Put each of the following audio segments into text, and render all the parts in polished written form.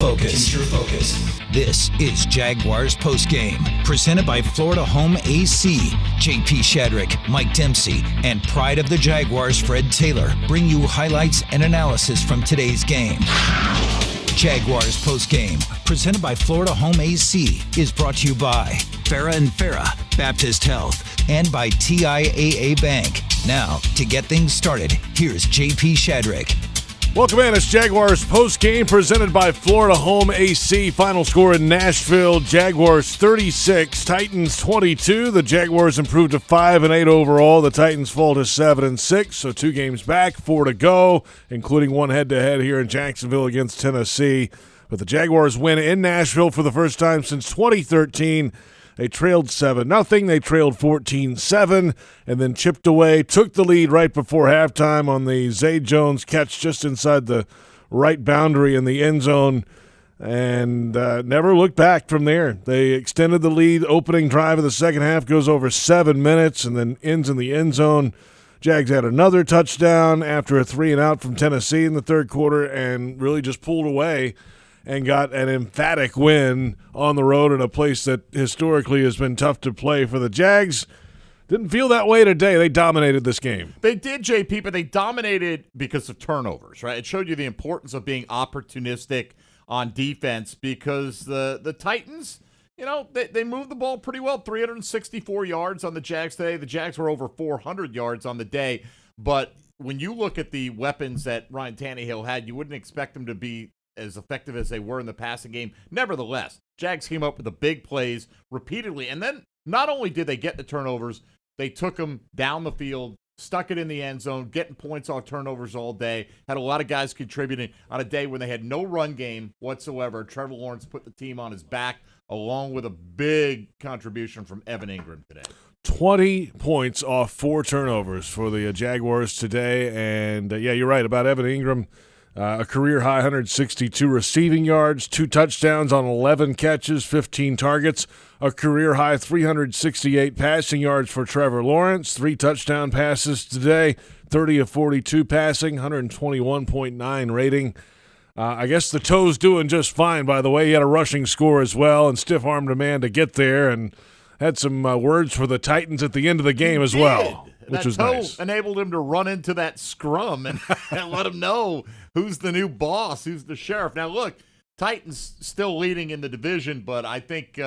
Focus. This is Jaguars Postgame, presented by Florida Home AC. J.P. Shadrick, Mike Dempsey, and pride of the Jaguars, Fred Taylor, bring you highlights and analysis from today's game. Jaguars Postgame, presented by Florida Home AC, is brought to you by Farah and Farah, Baptist Health, and by TIAA Bank. Now, to get things started, here's J.P. Shadrick. Welcome in. It's Jaguars Postgame presented by Florida Home AC. Final score in Nashville, Jaguars 36, Titans 22. The Jaguars improved to 5-8 overall. The Titans fall to 7-6, so 2 games back, 4 to go, including one head-to-head here in Jacksonville against Tennessee. But the Jaguars win in Nashville for the first time since 2013. They trailed 7-0. They trailed 14-7 and then chipped away, took the lead right before halftime on the Zay Jones catch just inside the right boundary in the end zone and never looked back from there. They extended the lead. Opening drive of the second half goes over 7 minutes and then ends in the end zone. Jags had another touchdown after a 3-and-out from Tennessee in the third quarter and really just pulled away and got an emphatic win on the road in a place that historically has been tough to play for the Jags. Didn't feel that way today. They dominated this game. They did, JP, but they dominated because of turnovers, right? It showed you the importance of being opportunistic on defense because the Titans, you know, they moved the ball pretty well. 364 yards on the Jags today. The Jags were over 400 yards on the day. But when you look at the weapons that Ryan Tannehill had, you wouldn't expect them to be as effective as they were in the passing game. Nevertheless, Jags came up with the big plays repeatedly. And then not only did they get the turnovers, they took them down the field, stuck it in the end zone, getting points off turnovers all day. Had a lot of guys contributing on a day when they had no run game whatsoever. Trevor Lawrence put the team on his back, along with a big contribution from Evan Ingram today. 20 points off 4 turnovers for the Jaguars today. And, yeah, you're right about Evan Ingram. A career-high 162 receiving yards, 2 touchdowns on 11 catches, 15 targets. A career-high 368 passing yards for Trevor Lawrence, 3 touchdown passes today, 30 of 42 passing, 121.9 rating. I guess the toe's doing just fine, by the way. He had a rushing score as well and stiff-armed a man to get there and had some words for the Titans at the end of the game as well. Which was nice. Enabled him to run into that scrum and let him know who's the new boss, who's the sheriff. Now, look, Titans still leading in the division, but I think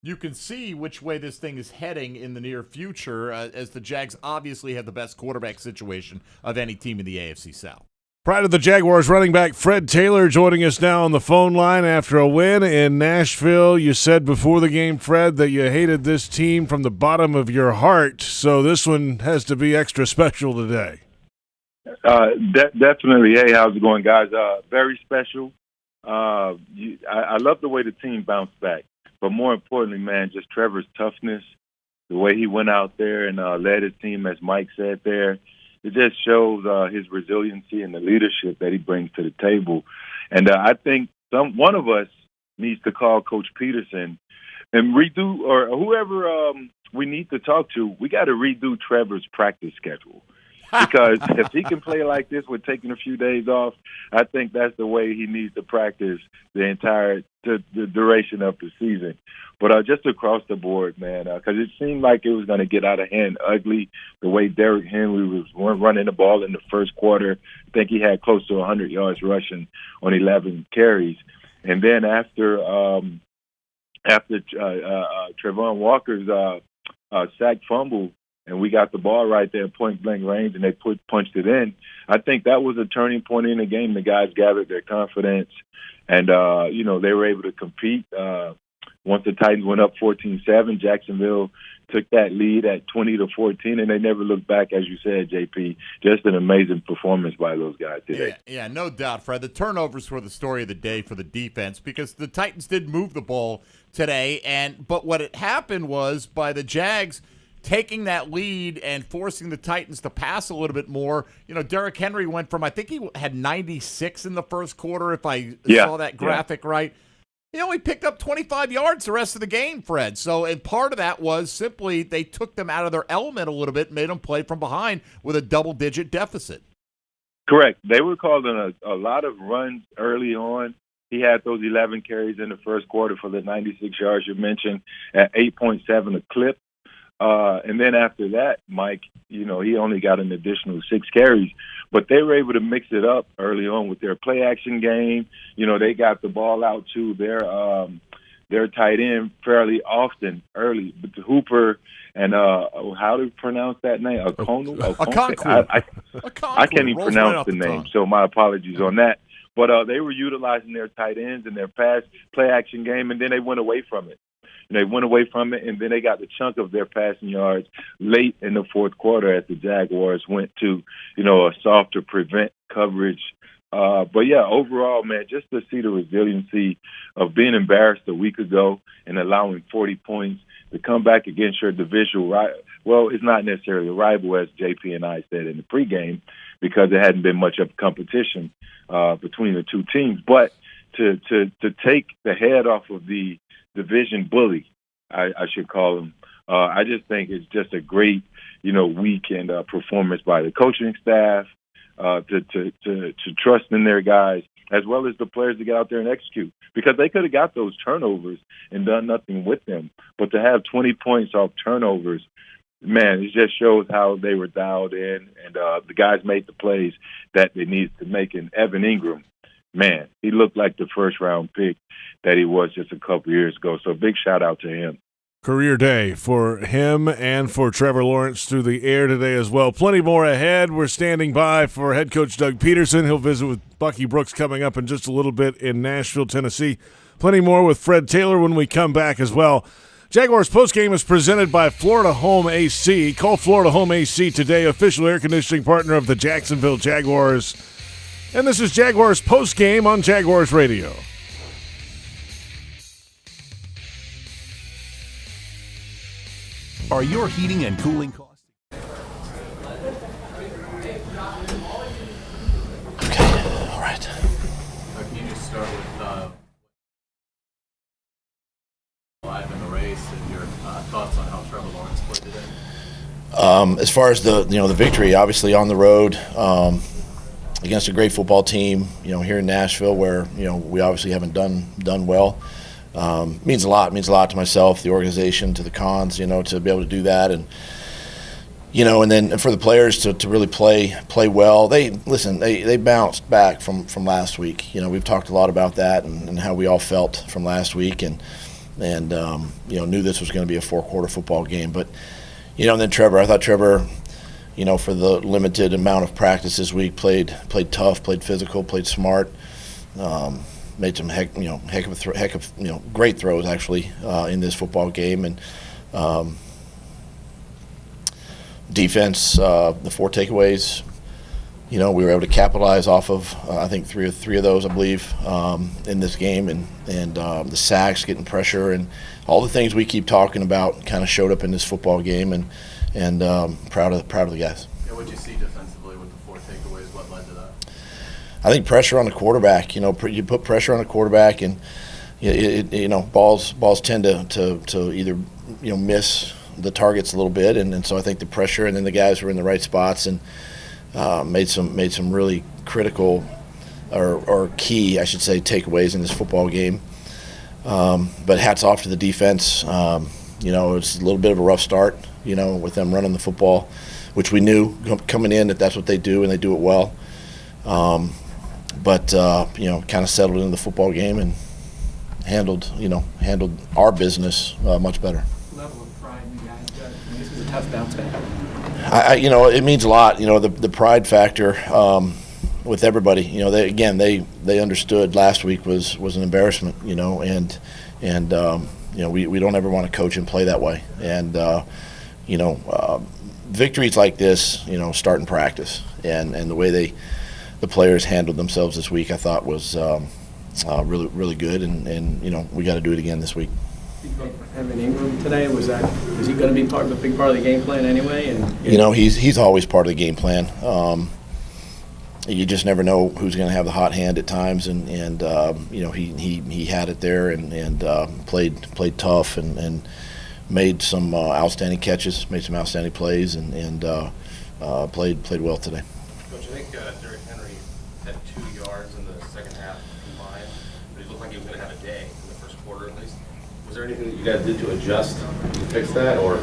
you can see which way this thing is heading in the near future as the Jags obviously have the best quarterback situation of any team in the AFC South. Pride of the Jaguars running back Fred Taylor joining us now on the phone line after a win in Nashville. You said before the game, Fred, that you hated this team from the bottom of your heart, so this one has to be extra special today. Definitely. Hey, how's it going, guys? Very special. I love the way the team bounced back, but more importantly, man, just Trevor's toughness, the way he went out there and led his team, as Mike said there. It just shows his resiliency and the leadership that he brings to the table. And I think one of us needs to call Coach Peterson and redo, or whoever we need to talk to, we got to redo Trevor's practice schedule. Because if he can play like this with taking a few days off, I think that's the way he needs to practice the duration of the season. But just across the board, man, because it seemed like it was going to get out of hand ugly, the way Derrick Henry was running the ball in the first quarter. I think he had close to 100 yards rushing on 11 carries. And then after Trevon Walker's sack fumble, and we got the ball right there, point-blank range, and they punched it in. I think that was a turning point in the game. The guys gathered their confidence, and, they were able to compete. Once the Titans went up 14-7, Jacksonville took that lead at 20-14, and they never looked back, as you said, JP. Just an amazing performance by those guys today. Yeah, no doubt, Fred. The turnovers were the story of the day for the defense because the Titans did move the ball today, but what had happened was by the Jags – taking that lead and forcing the Titans to pass a little bit more. You know, Derrick Henry went from, I think he had 96 in the first quarter, if I saw that graphic right. He only picked up 25 yards the rest of the game, Fred. So, and part of that was simply they took them out of their element a little bit, made them play from behind with a double-digit deficit. Correct. They were calling a lot of runs early on. He had those 11 carries in the first quarter for the 96 yards you mentioned at 8.7 a clip. And then after that, Mike, he only got an additional 6 carries. But they were able to mix it up early on with their play-action game. They got the ball out to their tight end fairly often early. But Hooper and how do you pronounce that name? Okonkwo. I can't even pronounce the name, so my apologies on that. But they were utilizing their tight ends in their play-action game, and then they went away from it. They went away from it, and then they got the chunk of their passing yards late in the fourth quarter as the Jaguars went to, a softer prevent coverage. But, yeah, overall, man, just to see the resiliency of being embarrassed a week ago and allowing 40 points to come back against your divisional rival. Well, it's not necessarily a rival, as J.P. and I said in the pregame, because there hadn't been much of competition between the two teams. But to take the head off of the division bully, I should call him. I just think it's just a great, week and performance by the coaching staff to trust in their guys, as well as the players to get out there and execute, because they could have got those turnovers and done nothing with them. But to have 20 points off turnovers, man, it just shows how they were dialed in, and the guys made the plays that they needed to make. And Evan Ingram, man, he looked like the first-round pick that he was just a couple years ago. So big shout-out to him. Career day for him and for Trevor Lawrence through the air today as well. Plenty more ahead. We're standing by for head coach Doug Peterson. He'll visit with Bucky Brooks coming up in just a little bit in Nashville, Tennessee. Plenty more with Fred Taylor when we come back as well. Jaguars Postgame is presented by Florida Home AC. Call Florida Home AC today, official air conditioning partner of the Jacksonville Jaguars. And this is Jaguars Postgame on Jaguars Radio. Are your heating and cooling costs? Okay, all right. Can you just start with live in the race and your thoughts on how Trevor Lawrence played today? As far as the victory, obviously on the road against a great football team, here in Nashville, where we obviously haven't done well. Means a lot. Means a lot to myself, the organization, to the Cons, to be able to do that, and and then for the players to really play well. They bounced back from last week. We've talked a lot about that and how we all felt from last week, and knew this was going to be a 4-quarter football game. But and then Trevor, I thought Trevor, for the limited amount of practice this week, played tough, played physical, played smart. Made some great throws actually in this football game, and defense, the 4 takeaways. We were able to capitalize off of I think three of those, I believe, in this game, and the sacks, getting pressure, and all the things we keep talking about kind of showed up in this football game, and proud of the guys. Yeah, what'd you see defensively with the 4 takeaways? What led to that? I think pressure on the quarterback. You put pressure on the quarterback, and balls tend to either miss the targets a little bit, and so I think the pressure, and then the guys were in the right spots and made some really critical or key, I should say, takeaways in this football game. But hats off to the defense. It's a little bit of a rough start, with them running the football, which we knew coming in that's what they do, and they do it well. But kind of settled into the football game and handled our business much better. Level of pride you guys got. This was a tough bounce back. It means a lot. The pride factor with everybody. They understood last week was an embarrassment. And we don't ever want to coach and play that way. And victories like this, start in practice, and the way the players handled themselves this week, I thought was really, really good, and we got to do it again this week. Evan Ingram today, is he going to be a big part of the game plan anyway? And he's always part of the game plan. You just never know who's going to have the hot hand at times, and he had it there and played tough and made some outstanding catches, made some outstanding plays, and played well today. Coach, I think Derrick Henry had 2 yards in the second half combined, but he's a day in the first quarter at least. Was there anything that you guys did to adjust to fix that, or?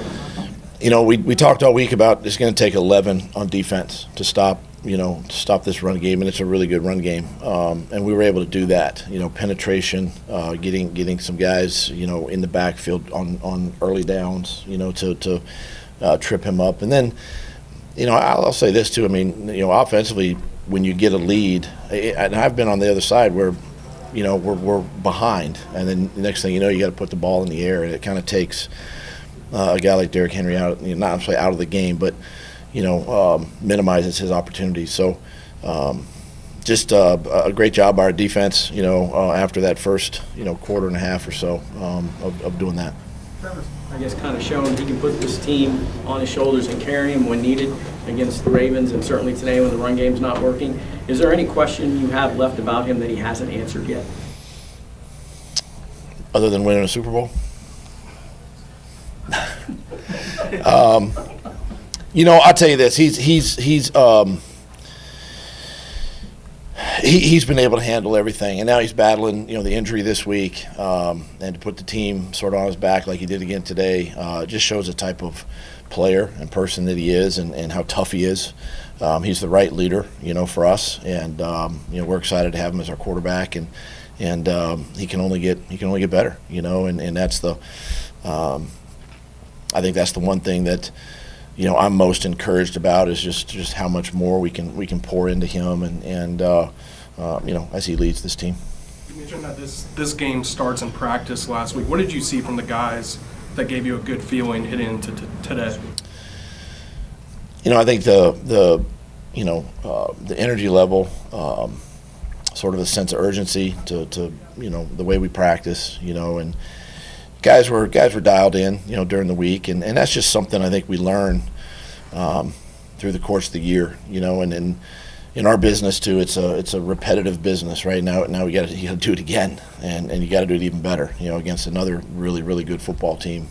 We talked all week about it's going to take 11 on defense to stop this run game, and it's a really good run game. And we were able to do that. Penetration, getting some guys, in the backfield on early downs, to trip him up. And then, I'll say this too. I mean, offensively, when you get a lead, and I've been on the other side where, we're behind, and then the next thing you know, you got to put the ball in the air, and it kind of takes a guy like Derrick Henry out, not necessarily out of the game, but minimizes his opportunities. So just a great job by our defense, after that first, quarter and a half or so of doing that. I guess kind of showing he can put this team on his shoulders and carry him when needed against the Ravens, and certainly today when the run game's not working. Is there any question you have left about him that he hasn't answered yet? Other than winning a Super Bowl? I'll tell you this. He's been able to handle everything, and now he's battling, the injury this week, and to put the team sort of on his back like he did again today, just shows the type of player and person that he is, and how tough he is. He's the right leader, for us, and we're excited to have him as our quarterback, and he can only get better, and that's the. I think that's the one thing that, I'm most encouraged about is just how much more we can pour into him and as he leads this team. You mentioned that this game starts in practice last week. What did you see from the guys that gave you a good feeling heading into today? I think the energy level, sort of a sense of urgency to the way we practice, and guys were dialed in, during the week, and that's just something I think we learn through the course of the year, and in our business too, it's a repetitive business right now. Now you got to do it again, and you got to do it even better, against another really, really good football team,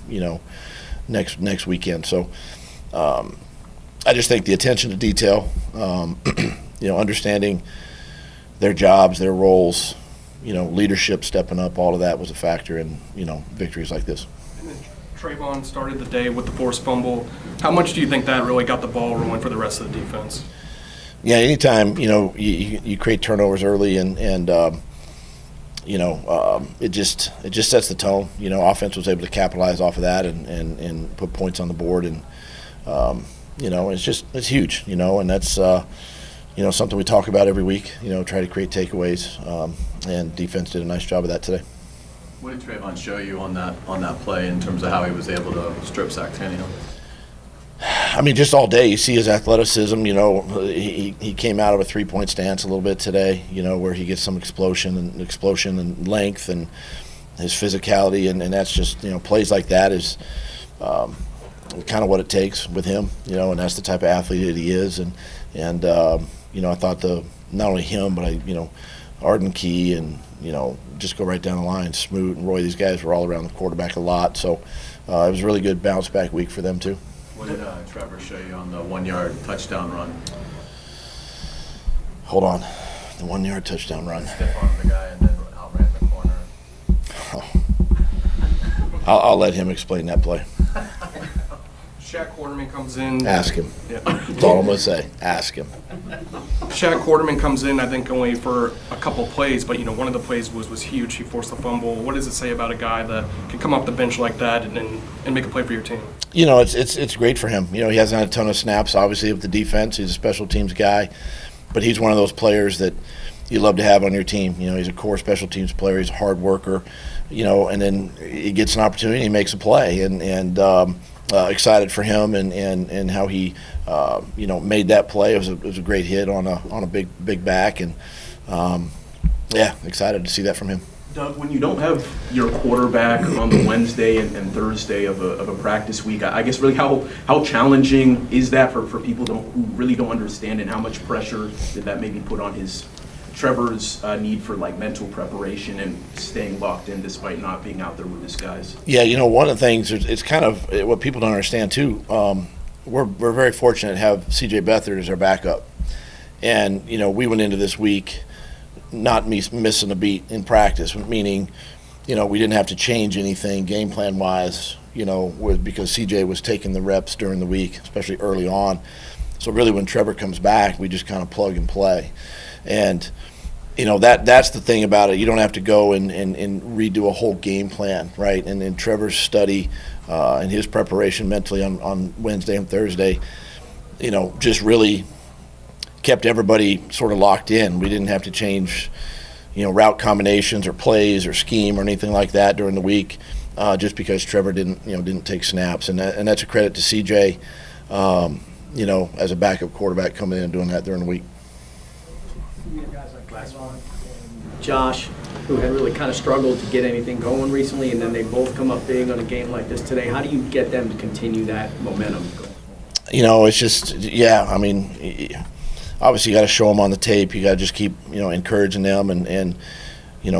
next weekend. So I just think the attention to detail, understanding their jobs, their roles, leadership stepping up, all of that was a factor in, victories like this. And then Trayvon started the day with the forced fumble. How much do you think that really got the ball rolling for the rest of the defense? Yeah, anytime, you create turnovers early and it just sets the tone. Offense was able to capitalize off of that and put points on the board, and, it's huge, and that's, something we talk about every week, try to create takeaways, and defense did a nice job of that today. What did Trayvon show you on that play in terms of how he was able to strip sack Tannehill? I mean, just all day you see his athleticism. He came out of a three-point stance a little bit today, where he gets some explosion and length and his physicality, and that's just, plays like that is kind of what it takes with him, and that's the type of athlete that he is, and I thought not only him, but Arden Key and, just go right down the line, Smoot and Roy, these guys were all around the quarterback a lot, so it was a really good bounce back week for them too. What did Trevor show you on the 1-yard touchdown run? Hold on. The 1-yard touchdown run. Stiff-armed the guy and then outran the corner. Oh. I'll let him explain that play. Shaq Quarterman comes in. Ask him. Yeah. That's all I'm going to say. Ask him. Shaq Quarterman comes in, I think, only for a couple plays, but, one of the plays was huge. He forced the fumble. What does it say about a guy that can come off the bench like that and make a play for your team? It's great for him. He hasn't had a ton of snaps, obviously, with the defense. He's a special teams guy, but he's one of those players that you love to have on your team. He's a core special teams player. He's a hard worker, and then he gets an opportunity, he makes a play, and excited for him and how he made that play. It was a great hit on a big back, and excited to see that from him. Doug, when you don't have your quarterback on the Wednesday and Thursday of a practice week, I guess really how challenging is that for people who really don't understand, and how much pressure did that maybe put on Trevor's need for mental preparation and staying locked in despite not being out there with his guys? Yeah, one of the things, it's kind of what people don't understand too. We're very fortunate to have C.J. Beathard as our backup, and we went into this week not missing a beat in practice, meaning, we didn't have to change anything game plan wise, because CJ was taking the reps during the week, especially early on. So really when Trevor comes back, we just kind of plug and play. And, that's the thing about it. You don't have to go and redo a whole game plan, right? And in Trevor's study and his preparation mentally on Wednesday and Thursday, just really kept everybody sort of locked in. We didn't have to change, route combinations or plays or scheme or anything like that during the week, just because Trevor didn't take snaps. And that's a credit to CJ, as a backup quarterback coming in and doing that during the week. Josh, who had really kind of struggled to get anything going recently, and then they both come up big on a game like this today. How do you get them to continue that momentum going? It's just, obviously you got to show them on the tape. You got to just keep, encouraging them and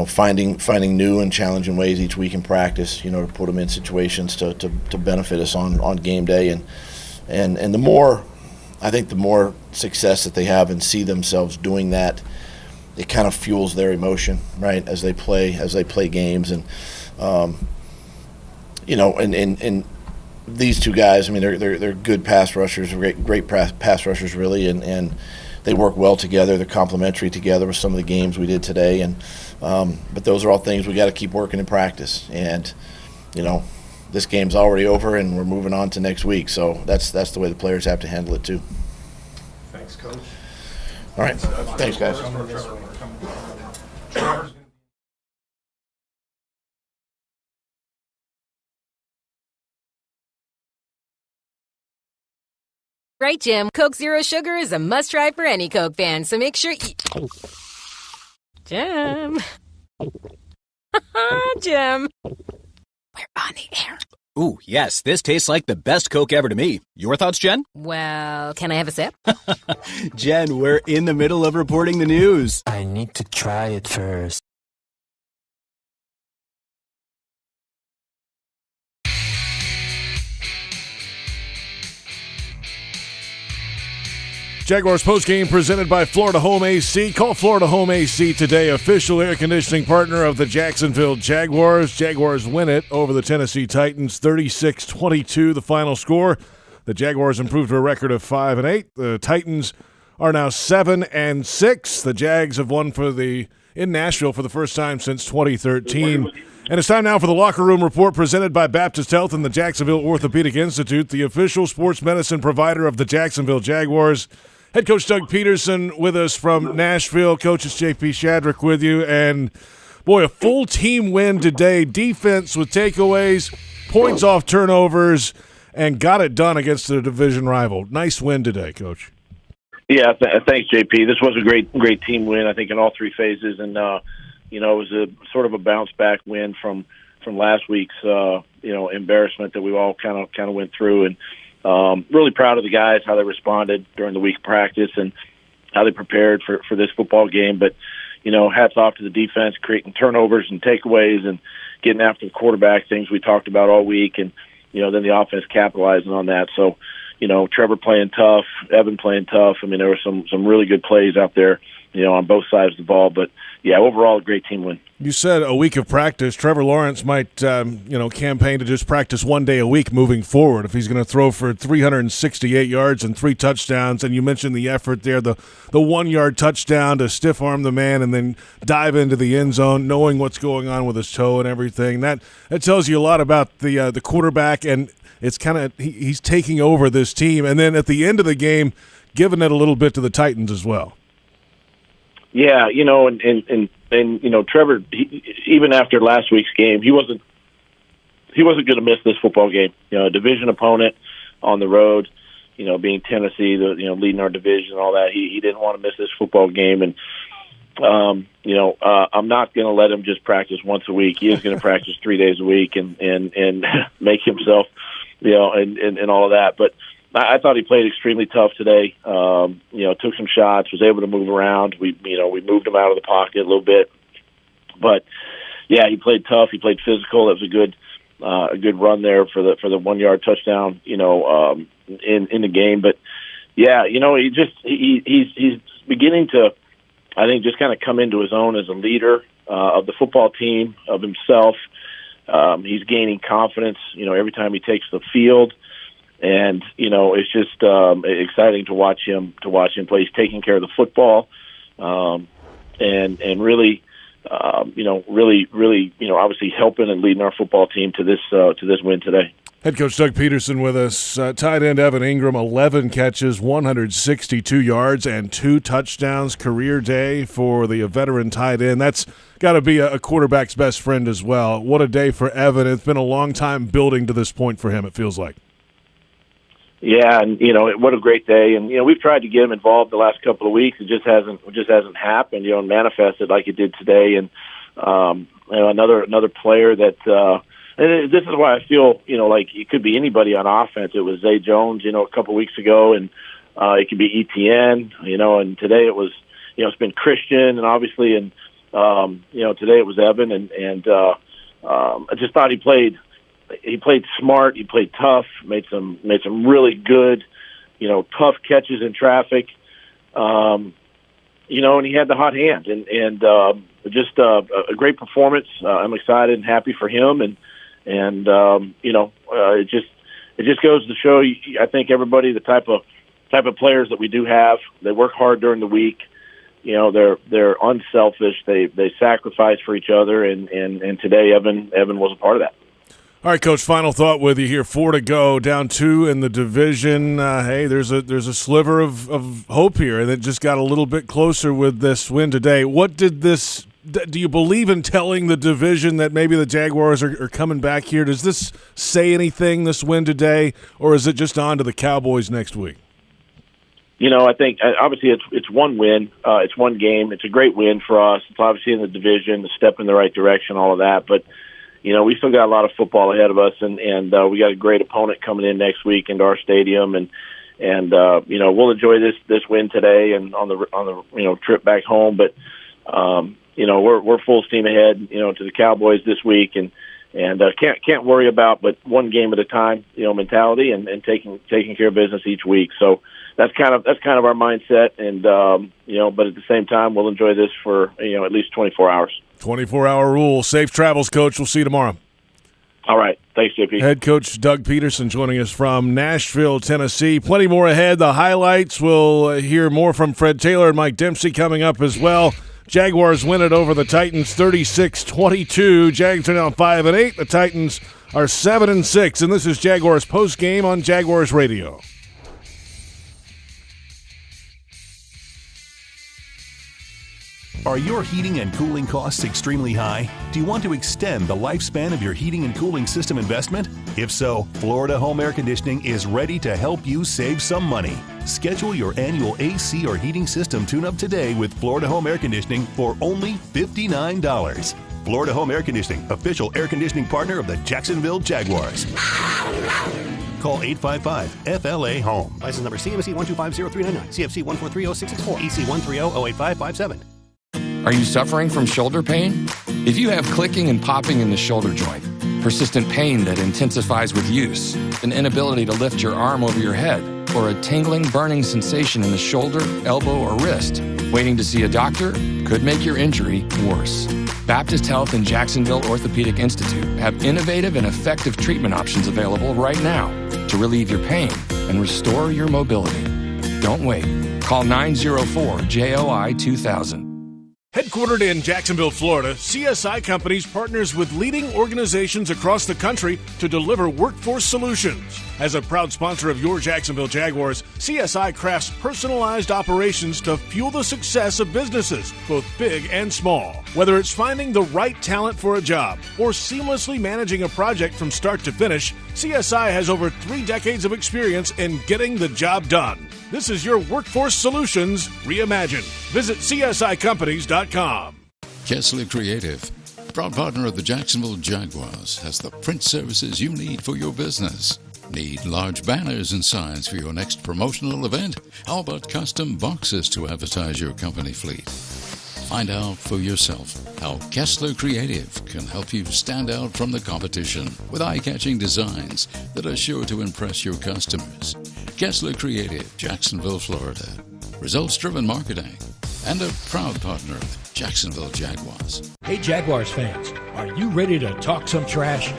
finding new and challenging ways each week in practice, to put them in situations to benefit us on game day. And the more success that they have and see themselves doing that, it kind of fuels their emotion, right, as they play games. And and these two guys, they're good pass rushers, great pass rushers really, and they work well together. They're complementary together with some of the games we did today. And but those are all things we got to keep working in practice. And this game's already over, and we're moving on to next week. So that's the way the players have to handle it too. Thanks, Coach. All right. Thanks, guys. Right, Jim. Coke Zero Sugar is a must-try for any Coke fan, so make sure Jim. Jim. We're on the air. Ooh, yes, this tastes like the best Coke ever to me. Your thoughts, Jen? Well, can I have a sip? Jen, we're in the middle of reporting the news. I need to try it first. Jaguars postgame presented by Florida Home AC. Call Florida Home AC today, official air conditioning partner of the Jacksonville Jaguars. Jaguars win it over the Tennessee Titans, 36-22 the final score. The Jaguars improved to a record of 5-8. The Titans are now 7-6. The Jags have won in Nashville for the first time since 2013. And it's time now for the Locker Room Report presented by Baptist Health and the Jacksonville Orthopedic Institute, the official sports medicine provider of the Jacksonville Jaguars. Head coach Doug Peterson with us from Nashville. Coach, it's J.P. Shadrick with you. And, boy, a full team win today. Defense with takeaways, points off turnovers, and got it done against the division rival. Nice win today, Coach. Yeah, thanks, JP. This was a great team win, I think, in all three phases. And, it was a sort of a bounce-back win from last week's, embarrassment that we all kind of went through. And really proud of the guys, how they responded during the week of practice and how they prepared for this football game. But, hats off to the defense, creating turnovers and takeaways and getting after the quarterback, things we talked about all week. And, then the offense capitalizing on that. So, Trevor playing tough, Evan playing tough. There were some really good plays out there, on both sides of the ball. But, yeah, overall, a great team win. You said a week of practice. Trevor Lawrence might, campaign to just practice one day a week moving forward if he's going to throw for 368 yards and 3 touchdowns. And you mentioned the effort there, the 1-yard touchdown to stiff-arm the man and then dive into the end zone, knowing what's going on with his toe and everything. That tells you a lot about the quarterback, and it's kind of he's taking over this team. And then at the end of the game, giving it a little bit to the Titans as well. Yeah, and Trevor, even after last week's game, he wasn't going to miss this football game. A division opponent on the road, being Tennessee, leading our division and all that. He didn't want to miss this football game, and I'm not going to let him just practice once a week. He is going to practice 3 days a week and make himself, and all of that. But I thought he played extremely tough today. Took some shots, was able to move around. We moved him out of the pocket a little bit, but yeah, he played tough. He played physical. It was a good run there for the 1-yard touchdown. In the game, but yeah, he's beginning to I think, just kind of come into his own as a leader of the football team, of himself. He's gaining confidence, every time he takes the field. And, it's just exciting to watch him play. He's taking care of the football and really, obviously helping and leading our football team to this win today. Head coach Doug Peterson with us. Tight end Evan Ingram, 11 catches, 162 yards, and 2 touchdowns. Career day for the veteran tight end. That's got to be a quarterback's best friend as well. What a day for Evan. It's been a long time building to this point for him, it feels like. Yeah, and what a great day. And we've tried to get him involved the last couple of weeks. It just hasn't happened. And manifested like it did today. And another player that. And this is why I feel, like it could be anybody on offense. It was Zay Jones, a couple weeks ago, and it could be Etienne, and today it was, it's been Christian, and obviously, and today it was Evan, and I just thought he played smart, he played tough, made some really good, tough catches in traffic, and he had the hot hand, and just a great performance. I'm excited and happy for him, and it just goes to show you, I think everybody, the type of players that we do have, they work hard during the week. They're unselfish. They sacrifice for each other, and today Evan was a part of that. All right, Coach, final thought with you here. 4 to go, down 2 in the division. Hey, there's a sliver of hope here, and it just got a little bit closer with this win today. Do you believe in telling the division that maybe the Jaguars are coming back here? Does this say anything, this win today, or is it just on to the Cowboys next week? I think obviously it's one win. It's one game. It's a great win for us. It's obviously in the division, a step in the right direction, all of that. But, we still got a lot of football ahead of us, and we got a great opponent coming in next week into our stadium, and we'll enjoy this win today and on the trip back home. But we're full steam ahead, to the Cowboys this week, and can't worry about but one game at a time, mentality, and taking care of business each week. So that's kind of our mindset, and but at the same time, we'll enjoy this for at least 24 hours. 24-hour rule. Safe travels, Coach. We'll see you tomorrow. All right. Thanks, JP. Head coach Doug Peterson joining us from Nashville, Tennessee. Plenty more ahead. The highlights. We'll hear more from Fred Taylor and Mike Dempsey coming up as well. Jaguars win it over the Titans 36-22. Jags are now 5-8. The Titans are 7-6. And this is Jaguars Postgame on Jaguars Radio. Are your heating and cooling costs extremely high? Do you want to extend the lifespan of your heating and cooling system investment? If so, Florida Home Air Conditioning is ready to help you save some money. Schedule your annual AC or heating system tune-up today with Florida Home Air Conditioning for only $59. Florida Home Air Conditioning, official air conditioning partner of the Jacksonville Jaguars. Call 855-FLA-HOME. License number CMC 1250399, CFC 1430664, EC 130-08557. Are you suffering from shoulder pain? If you have clicking and popping in the shoulder joint, persistent pain that intensifies with use, an inability to lift your arm over your head, or a tingling, burning sensation in the shoulder, elbow, or wrist, waiting to see a doctor could make your injury worse. Baptist Health and Jacksonville Orthopedic Institute have innovative and effective treatment options available right now to relieve your pain and restore your mobility. Don't wait. Call 904-JOI-2000. Headquartered in Jacksonville, Florida, CSI Companies partners with leading organizations across the country to deliver workforce solutions. As a proud sponsor of your Jacksonville Jaguars, CSI crafts personalized operations to fuel the success of businesses, both big and small. Whether it's finding the right talent for a job or seamlessly managing a project from start to finish, CSI has over 3 decades of experience in getting the job done. This is your workforce solutions reimagined. Visit CSICompanies.com. Kessler Creative, proud partner of the Jacksonville Jaguars, has the print services you need for your business. Need large banners and signs for your next promotional event? How about custom boxes to advertise your company fleet? Find out for yourself how Kessler Creative can help you stand out from the competition with eye-catching designs that are sure to impress your customers. Kessler Creative, Jacksonville, Florida. Results-driven marketing. and a proud partner of Jacksonville Jaguars. Hey Jaguars fans, are you ready to talk some trash?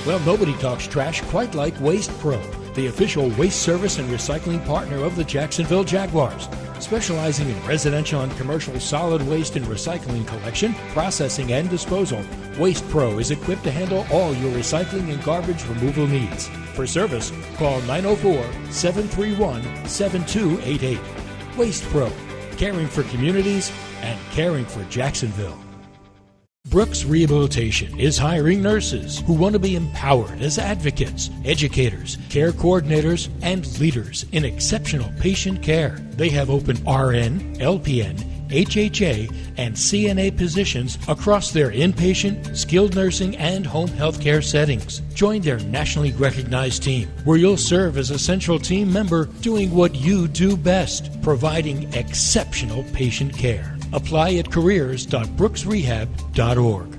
Well, nobody talks trash quite like Waste Pro, the official waste service and recycling partner of the Jacksonville Jaguars. Specializing in residential and commercial solid waste and recycling collection, processing, and disposal, Waste Pro is equipped to handle all your recycling and garbage removal needs. For service, call 904-731-7288. Waste Pro, caring for communities and caring for Jacksonville. Brooks Rehabilitation is hiring nurses who want to be empowered as advocates, educators, care coordinators, and leaders in exceptional patient care. They have open RN, LPN, HHA, and CNA positions across their inpatient, skilled nursing, and home health care settings. Join their nationally recognized team, where you'll serve as a central team member doing what you do best, providing exceptional patient care. Apply at careers.brooksrehab.org.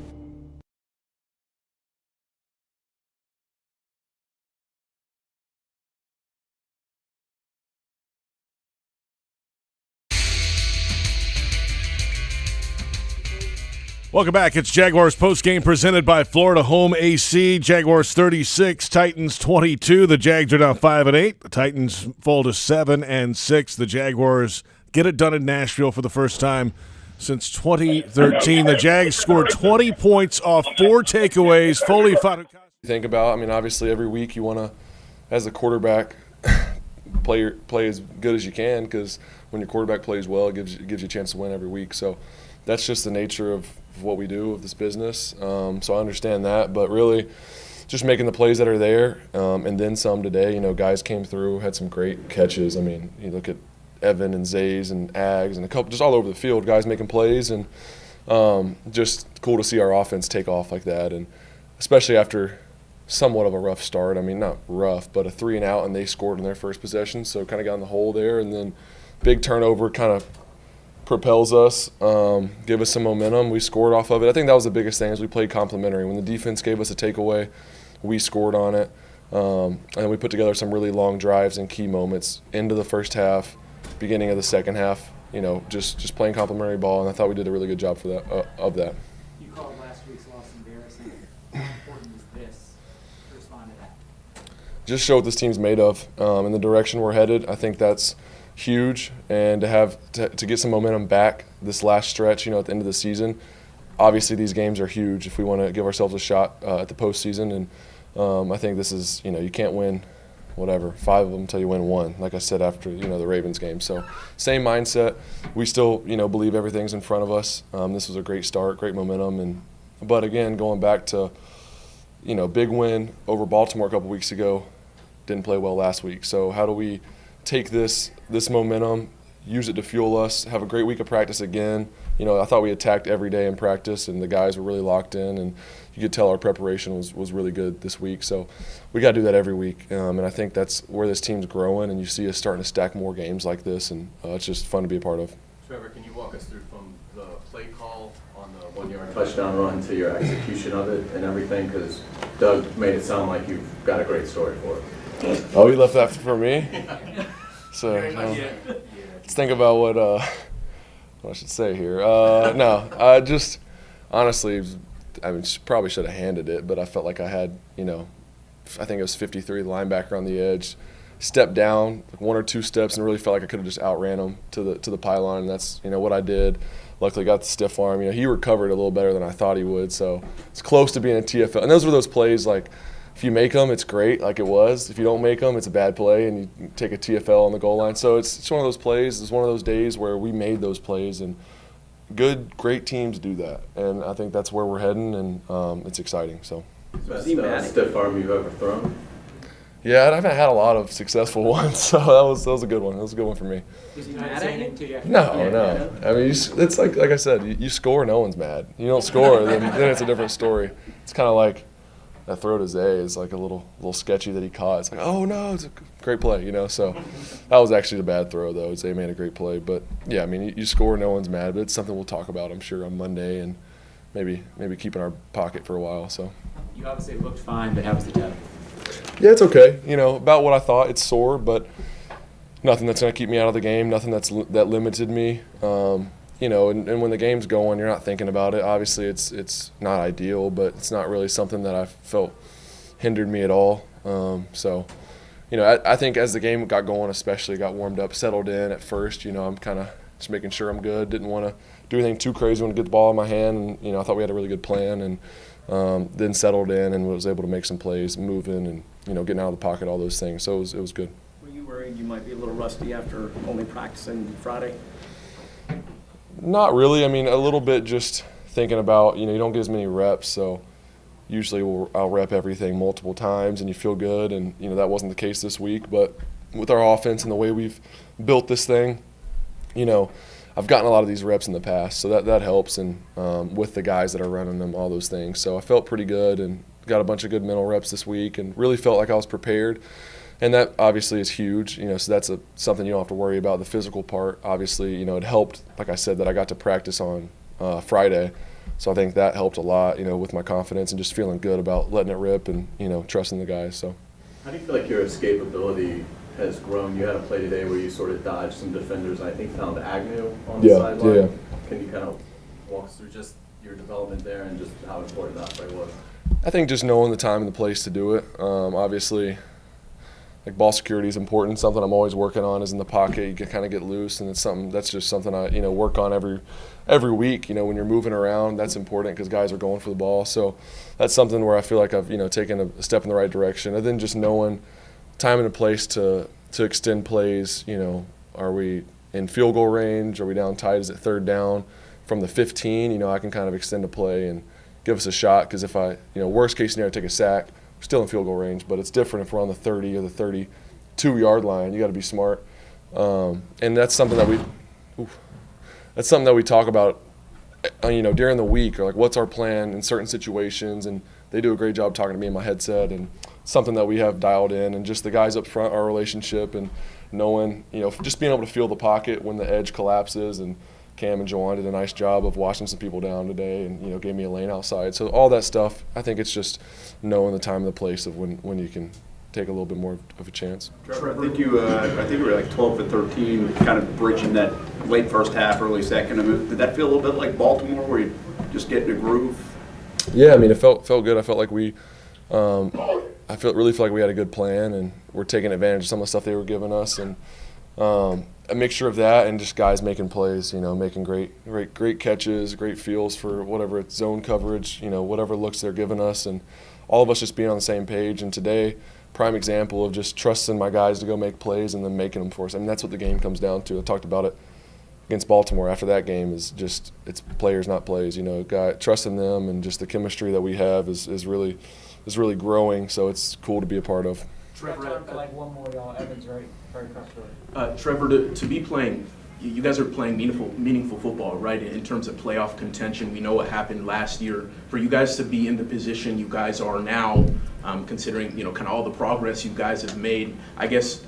Welcome back. It's Jaguars Postgame presented by Florida Home AC. Jaguars 36, Titans 22. The Jags are now 5-8. The Titans fall to 7-6. The Jaguars get it done in Nashville for the first time since 2013. The Jags scored 20 points off 4 takeaways. Foley think about, obviously every week you want to, as a quarterback, play as good as you can, because when your quarterback plays well, it gives you a chance to win every week. So that's just the nature of what we do of this business. So I understand that, but really just making the plays that are there, and then some today. Guys came through, had some great catches. You look at Evan and Zays and Ags and a couple just all over the field, guys making plays, and just cool to see our offense take off like that, and especially after somewhat of a rough start. Not rough, but a 3-and-out, and they scored in their first possession, so kind of got in the hole there, and then big turnover kind of propels us, give us some momentum. We scored off of it. I think that was the biggest thing, is we played complementary. When the defense gave us a takeaway, we scored on it, and we put together some really long drives and key moments into the first half, beginning of the second half, just playing complementary ball, and I thought we did a really good job for that. Of that. You called last week's loss embarrassing. How important is this to respond to that? Just show what this team's made of, and the direction we're headed. I think that's huge, and to get some momentum back this last stretch, at the end of the season. Obviously, these games are huge if we want to give ourselves a shot at the postseason, and I think this is, you can't win 5 of them until you win 1, like I said after, the Ravens game. So same mindset. We still, believe everything's in front of us. This was a great start, great momentum. But again, going back to, big win over Baltimore a couple weeks ago, didn't play well last week. So how do we take this momentum, use it to fuel us, have a great week of practice again? I thought we attacked every day in practice, and the guys were really locked in, and you could tell our preparation was really good this week. So we got to do that every week, and I think that's where this team's growing, and you see us starting to stack more games like this, and it's just fun to be a part of. Trevor, can you walk us through from the play call on the 1-yard touchdown run to your execution of it and everything? Because Doug made it sound like you've got a great story for it. Oh, you left that for me? So let's think about what I should say here. No, I just honestly, probably should have handed it, but I felt like I had, I think it was 53, the linebacker on the edge, stepped down 1 or 2 steps, and really felt like I could have just outran him to the pylon. And that's what I did. Luckily got the stiff arm. He recovered a little better than I thought he would, so it's close to being a TFL. And those were those plays like, if you make them, it's great, like it was. If you don't make them, it's a bad play, and you take a TFL on the goal line. So it's one of those plays. It's one of those days where we made those plays, and great teams do that. And I think that's where we're heading, and it's exciting. So. Best stiff arm you've ever thrown? Yeah, I haven't had a lot of successful ones, so that was a good one. That was a good one for me. Was he mad at you? No. It's like I said, you score, no one's mad. You don't score, then it's a different story. It's kind of like that throw to Zay is like a little sketchy that he caught. It's like, oh no, it's a great play, So that was actually the bad throw though. Zay made a great play, but yeah, you score, no one's mad. But it's something we'll talk about, I'm sure, on Monday, and maybe keep in our pocket for a while. So you obviously looked fine, but how was the toe? Yeah, it's okay. About what I thought. It's sore, but nothing that's going to keep me out of the game. Nothing that limited me. and when the game's going, you're not thinking about it. Obviously, it's not ideal, but it's not really something that I felt hindered me at all. So, I think as the game got going, especially got warmed up, settled in at first, I'm kind of just making sure I'm good. Didn't want to do anything too crazy. Want to get the ball in my hand, and I thought we had a really good plan, and then settled in and was able to make some plays, moving, and getting out of the pocket, all those things. So it was good. Were you worried you might be a little rusty after only practicing Friday? Not really. I mean, a little bit just thinking about, you don't get as many reps, so usually I'll rep everything multiple times and you feel good, and that wasn't the case this week. But with our offense and the way we've built this thing, I've gotten a lot of these reps in the past, so that helps, and with the guys that are running them, all those things. So I felt pretty good and got a bunch of good mental reps this week and really felt like I was prepared. And that obviously is huge, so that's something you don't have to worry about. The physical part, obviously, it helped, like I said, that I got to practice on Friday. So I think that helped a lot, with my confidence and just feeling good about letting it rip and, trusting the guys. So, how do you feel like your escapability has grown? You had a play today where you sort of dodged some defenders, and I think found Agnew on the sideline. Yeah. Can you kind of walk us through just your development there and just how important that play was? I think just knowing the time and the place to do it. Obviously, like, ball security is important. Something I'm always working on is in the pocket. You can kind of get loose, and it's just something I work on every week. When you're moving around, that's important because guys are going for the ball. So that's something where I feel like I've taken a step in the right direction. And then just knowing time and a place to extend plays. Are we in field goal range? Are we down tight? Is it third down? From the 15, I can kind of extend a play and give us a shot, because if I, worst case scenario, take a sack, we're still in field goal range, but it's different if we're on the 30 or the 32-yard line. You got to be smart, and that's something that we talk about, during the week, or like what's our plan in certain situations, and they do a great job talking to me in my headset, and something that we have dialed in, and just the guys up front, our relationship, and knowing, just being able to feel the pocket when the edge collapses. And Cam and Juwan did a nice job of washing some people down today, and gave me a lane outside. So all that stuff, I think it's just knowing the time and the place of when you can take a little bit more of a chance. Trevor, I think you were like 12 and 13, kind of bridging that late first half, early second. I mean, did that feel a little bit like Baltimore, where you just get in a groove? Yeah, I mean, it felt good. I felt like really felt like we had a good plan, and we're taking advantage of some of the stuff they were giving us, and a mixture of that and just guys making plays, making great catches, great feels for whatever it's zone coverage, whatever looks they're giving us, and all of us just being on the same page. And today, prime example of just trusting my guys to go make plays and then making them for us. I mean, that's what the game comes down to. I talked about it against Baltimore after that game, is just it's players, not plays. Trusting them, and just the chemistry that we have is really growing. So it's cool to be a part of. Trevor, like one more, y'all. Evan's very comfortable. Trevor, to be playing, you guys are playing meaningful football, right? In terms of playoff contention, we know what happened last year. For you guys to be in the position you guys are now, considering kind of all the progress you guys have made, I guess,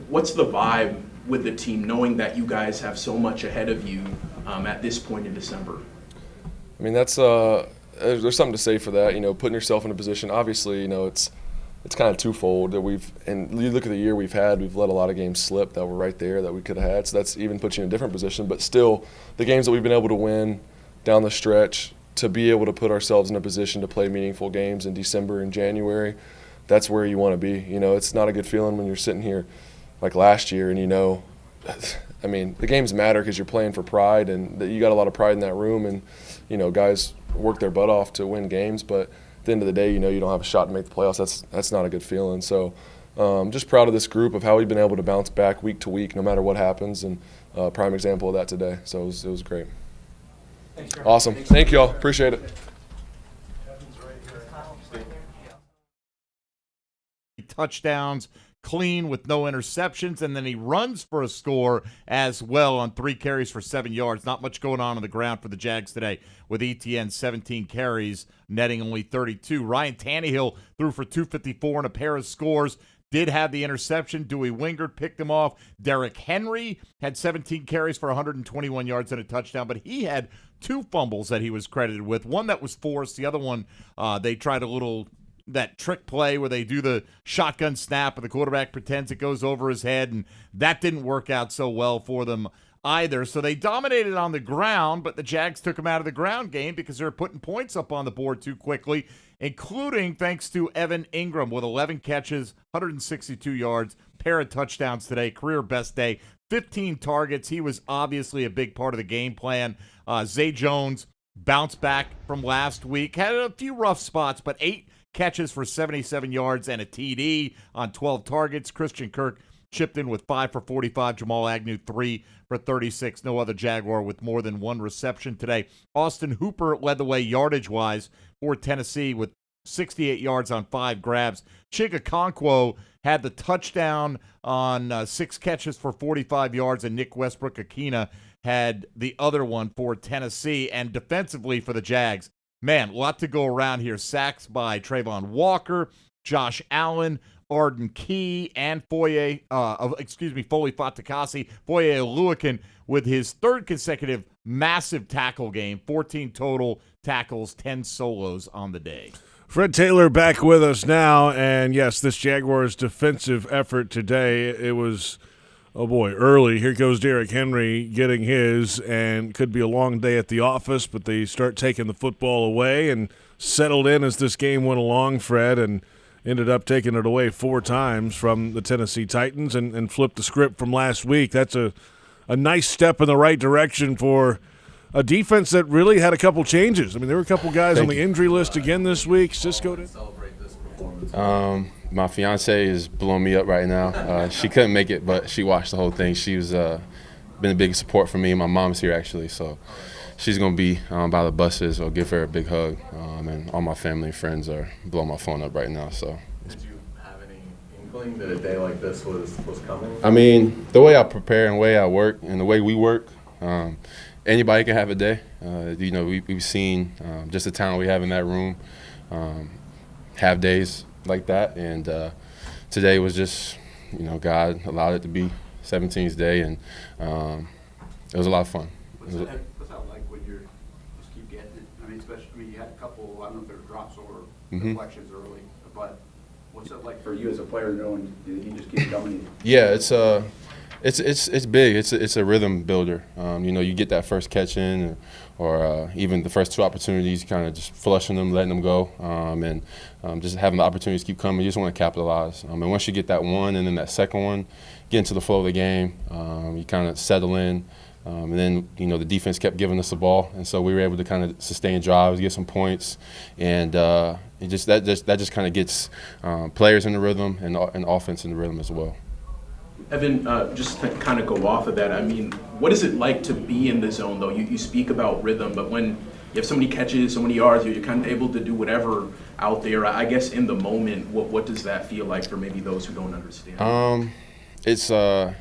what's the vibe with the team, knowing that you guys have so much ahead of you at this point in December? I mean, that's there's something to say for that. Putting yourself in a position. Obviously, it's kind of twofold that and you look at the year we've let a lot of games slip that were right there that we could have had. So that's even puts you in a different position. But still, the games that we've been able to win down the stretch, to be able to put ourselves in a position to play meaningful games in December and January, that's where you want to be. It's not a good feeling when you're sitting here like last year and I mean, the games matter because you're playing for pride, and you got a lot of pride in that room, and guys work their butt off to win games, but at the end of the day, you don't have a shot to make the playoffs. That's not a good feeling. So just proud of this group, of how we've been able to bounce back week to week no matter what happens, and prime example of that today. So it was great. Thanks, awesome. Thank you all. Appreciate it. Touchdowns, clean with no interceptions, and then he runs for a score as well on 3 carries for 7 yards. Not much going on the ground for the Jags today, with ETN 17 carries, netting only 32. Ryan Tannehill threw for 254 and a pair of scores. Did have the interception. Dewey Wingard picked him off. Derrick Henry had 17 carries for 121 yards and a touchdown, but he had 2 fumbles that he was credited with. One that was forced. The other one, they tried that trick play where they do the shotgun snap and the quarterback pretends it goes over his head, and that didn't work out so well for them. either. So they dominated on the ground, but the Jags took them out of the ground game because they were putting points up on the board too quickly, including thanks to Evan Ingram with 11 catches, 162 yards, pair of touchdowns today, career best day, 15 targets. He was obviously a big part of the game plan. Zay Jones bounced back from last week, had a few rough spots, but 8 catches for 77 yards and a TD on 12 targets. Christian Kirk chipped in with 5 for 45. Jamal Agnew 3 for 36. No other Jaguar with more than 1 reception today. Austin Hooper led the way yardage-wise for Tennessee with 68 yards on 5 grabs. Chig Okonkwo had the touchdown on 6 catches for 45 yards, and Nick Westbrook-Akina had the other one for Tennessee. And defensively for the Jags, man, a lot to go around here. Sacks by Trayvon Walker, Josh Allen, Arden Key, and Foley Fatukasi. Foye Oluokun with his 3rd consecutive massive tackle game, 14 total tackles, 10 solos on the day. Fred Taylor back with us now, and yes, this Jaguars defensive effort today, it was, oh boy, early. Here goes Derrick Henry getting his, and could be a long day at the office, but they start taking the football away and settled in as this game went along, Fred, and ended up taking it away 4 times from the Tennessee Titans and flipped the script from last week. That's a nice step in the right direction for a defense that really had a couple changes. I mean, there were a couple guys on the injury list again this week. Cisco did. My fiance is blowing me up right now. She couldn't make it, but she watched the whole thing. She was been a big support for me. My mom's here actually, so she's gonna be by the buses. I'll give her a big hug, and all my family and friends are blowing my phone up right now. So. Did you have any inkling that a day like this was coming? I mean, the way I prepare and the way I work and the way we work. Anybody can have a day. We've seen just the talent we have in that room have days like that. And today was just, God allowed it to be 17th day, and it was a lot of fun. What's that like when you just keep getting it? I mean, you had a couple, I don't know if there were drops or deflections early, but what's it like for you as a player knowing you just keep coming? Yeah, it's big. It's a rhythm builder. You get that first catch in, or even the first 2 opportunities, kind of just flushing them, letting them go, and just having the opportunities keep coming. You just want to capitalize. And once you get that one, and then that second one, get into the flow of the game. You kind of settle in, and then the defense kept giving us the ball, and so we were able to kind of sustain drives, get some points, and that just kind of gets players in the rhythm and offense in the rhythm as well. Evan, just to kind of go off of that, I mean, what is it like to be in the zone, though? You speak about rhythm, but when you have so many catches, so many yards, you're kind of able to do whatever out there. I guess in the moment, what does that feel like for maybe those who don't understand? It's kind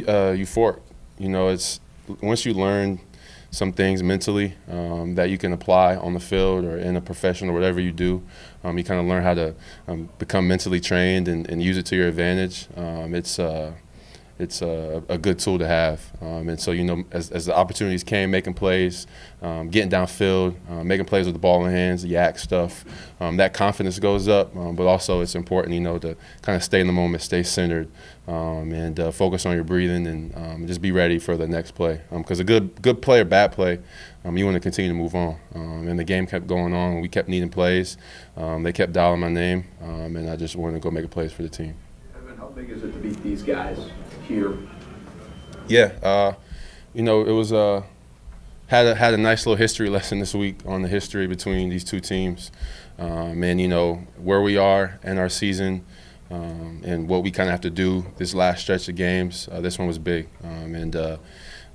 of euphoric. It's once you learn some things mentally that you can apply on the field or in a profession or whatever you do. You kind of learn how to become mentally trained and use it to your advantage. It's a good tool to have. And so, as the opportunities came, making plays, getting downfield, making plays with the ball in hands, yak stuff, that confidence goes up. But also it's important, to kind of stay in the moment, stay centered, and focus on your breathing and just be ready for the next play. Because a good play or bad play, you want to continue to move on. And the game kept going on. We kept needing plays. They kept dialing my name, and I just wanted to go make a plays for the team. Evan, how big is it to beat these guys here? Yeah, it was had a nice little history lesson this week on the history between these two teams, and where we are in our season, and what we kind of have to do this last stretch of games. This one was big, and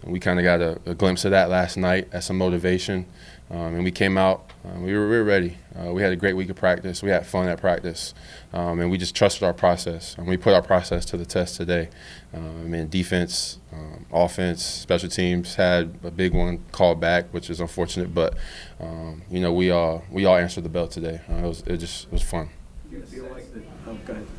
we kind of got a glimpse of that last night as some motivation, and we came out. We were ready. We had a great week of practice. We had fun at practice, and we just trusted our process. And we put our process to the test today. Defense, offense, special teams had a big one called back, which is unfortunate. But we all answered the bell today. It was fun. Do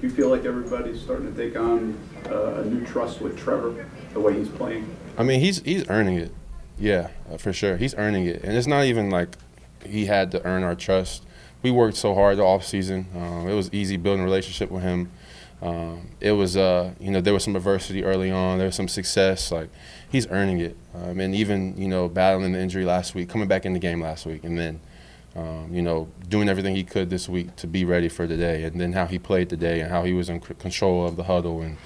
you feel like everybody's starting to take on a new trust with Trevor, the way he's playing? I mean, he's earning it. Yeah, for sure. He's earning it. And it's not even like he had to earn our trust. We worked so hard the offseason. It was easy building a relationship with him. It was, there was some adversity early on. There was some success. Like, he's earning it. And even, battling the injury last week, coming back in the game last week, and then, doing everything he could this week to be ready for today, and then how he played today and how he was in control of the huddle and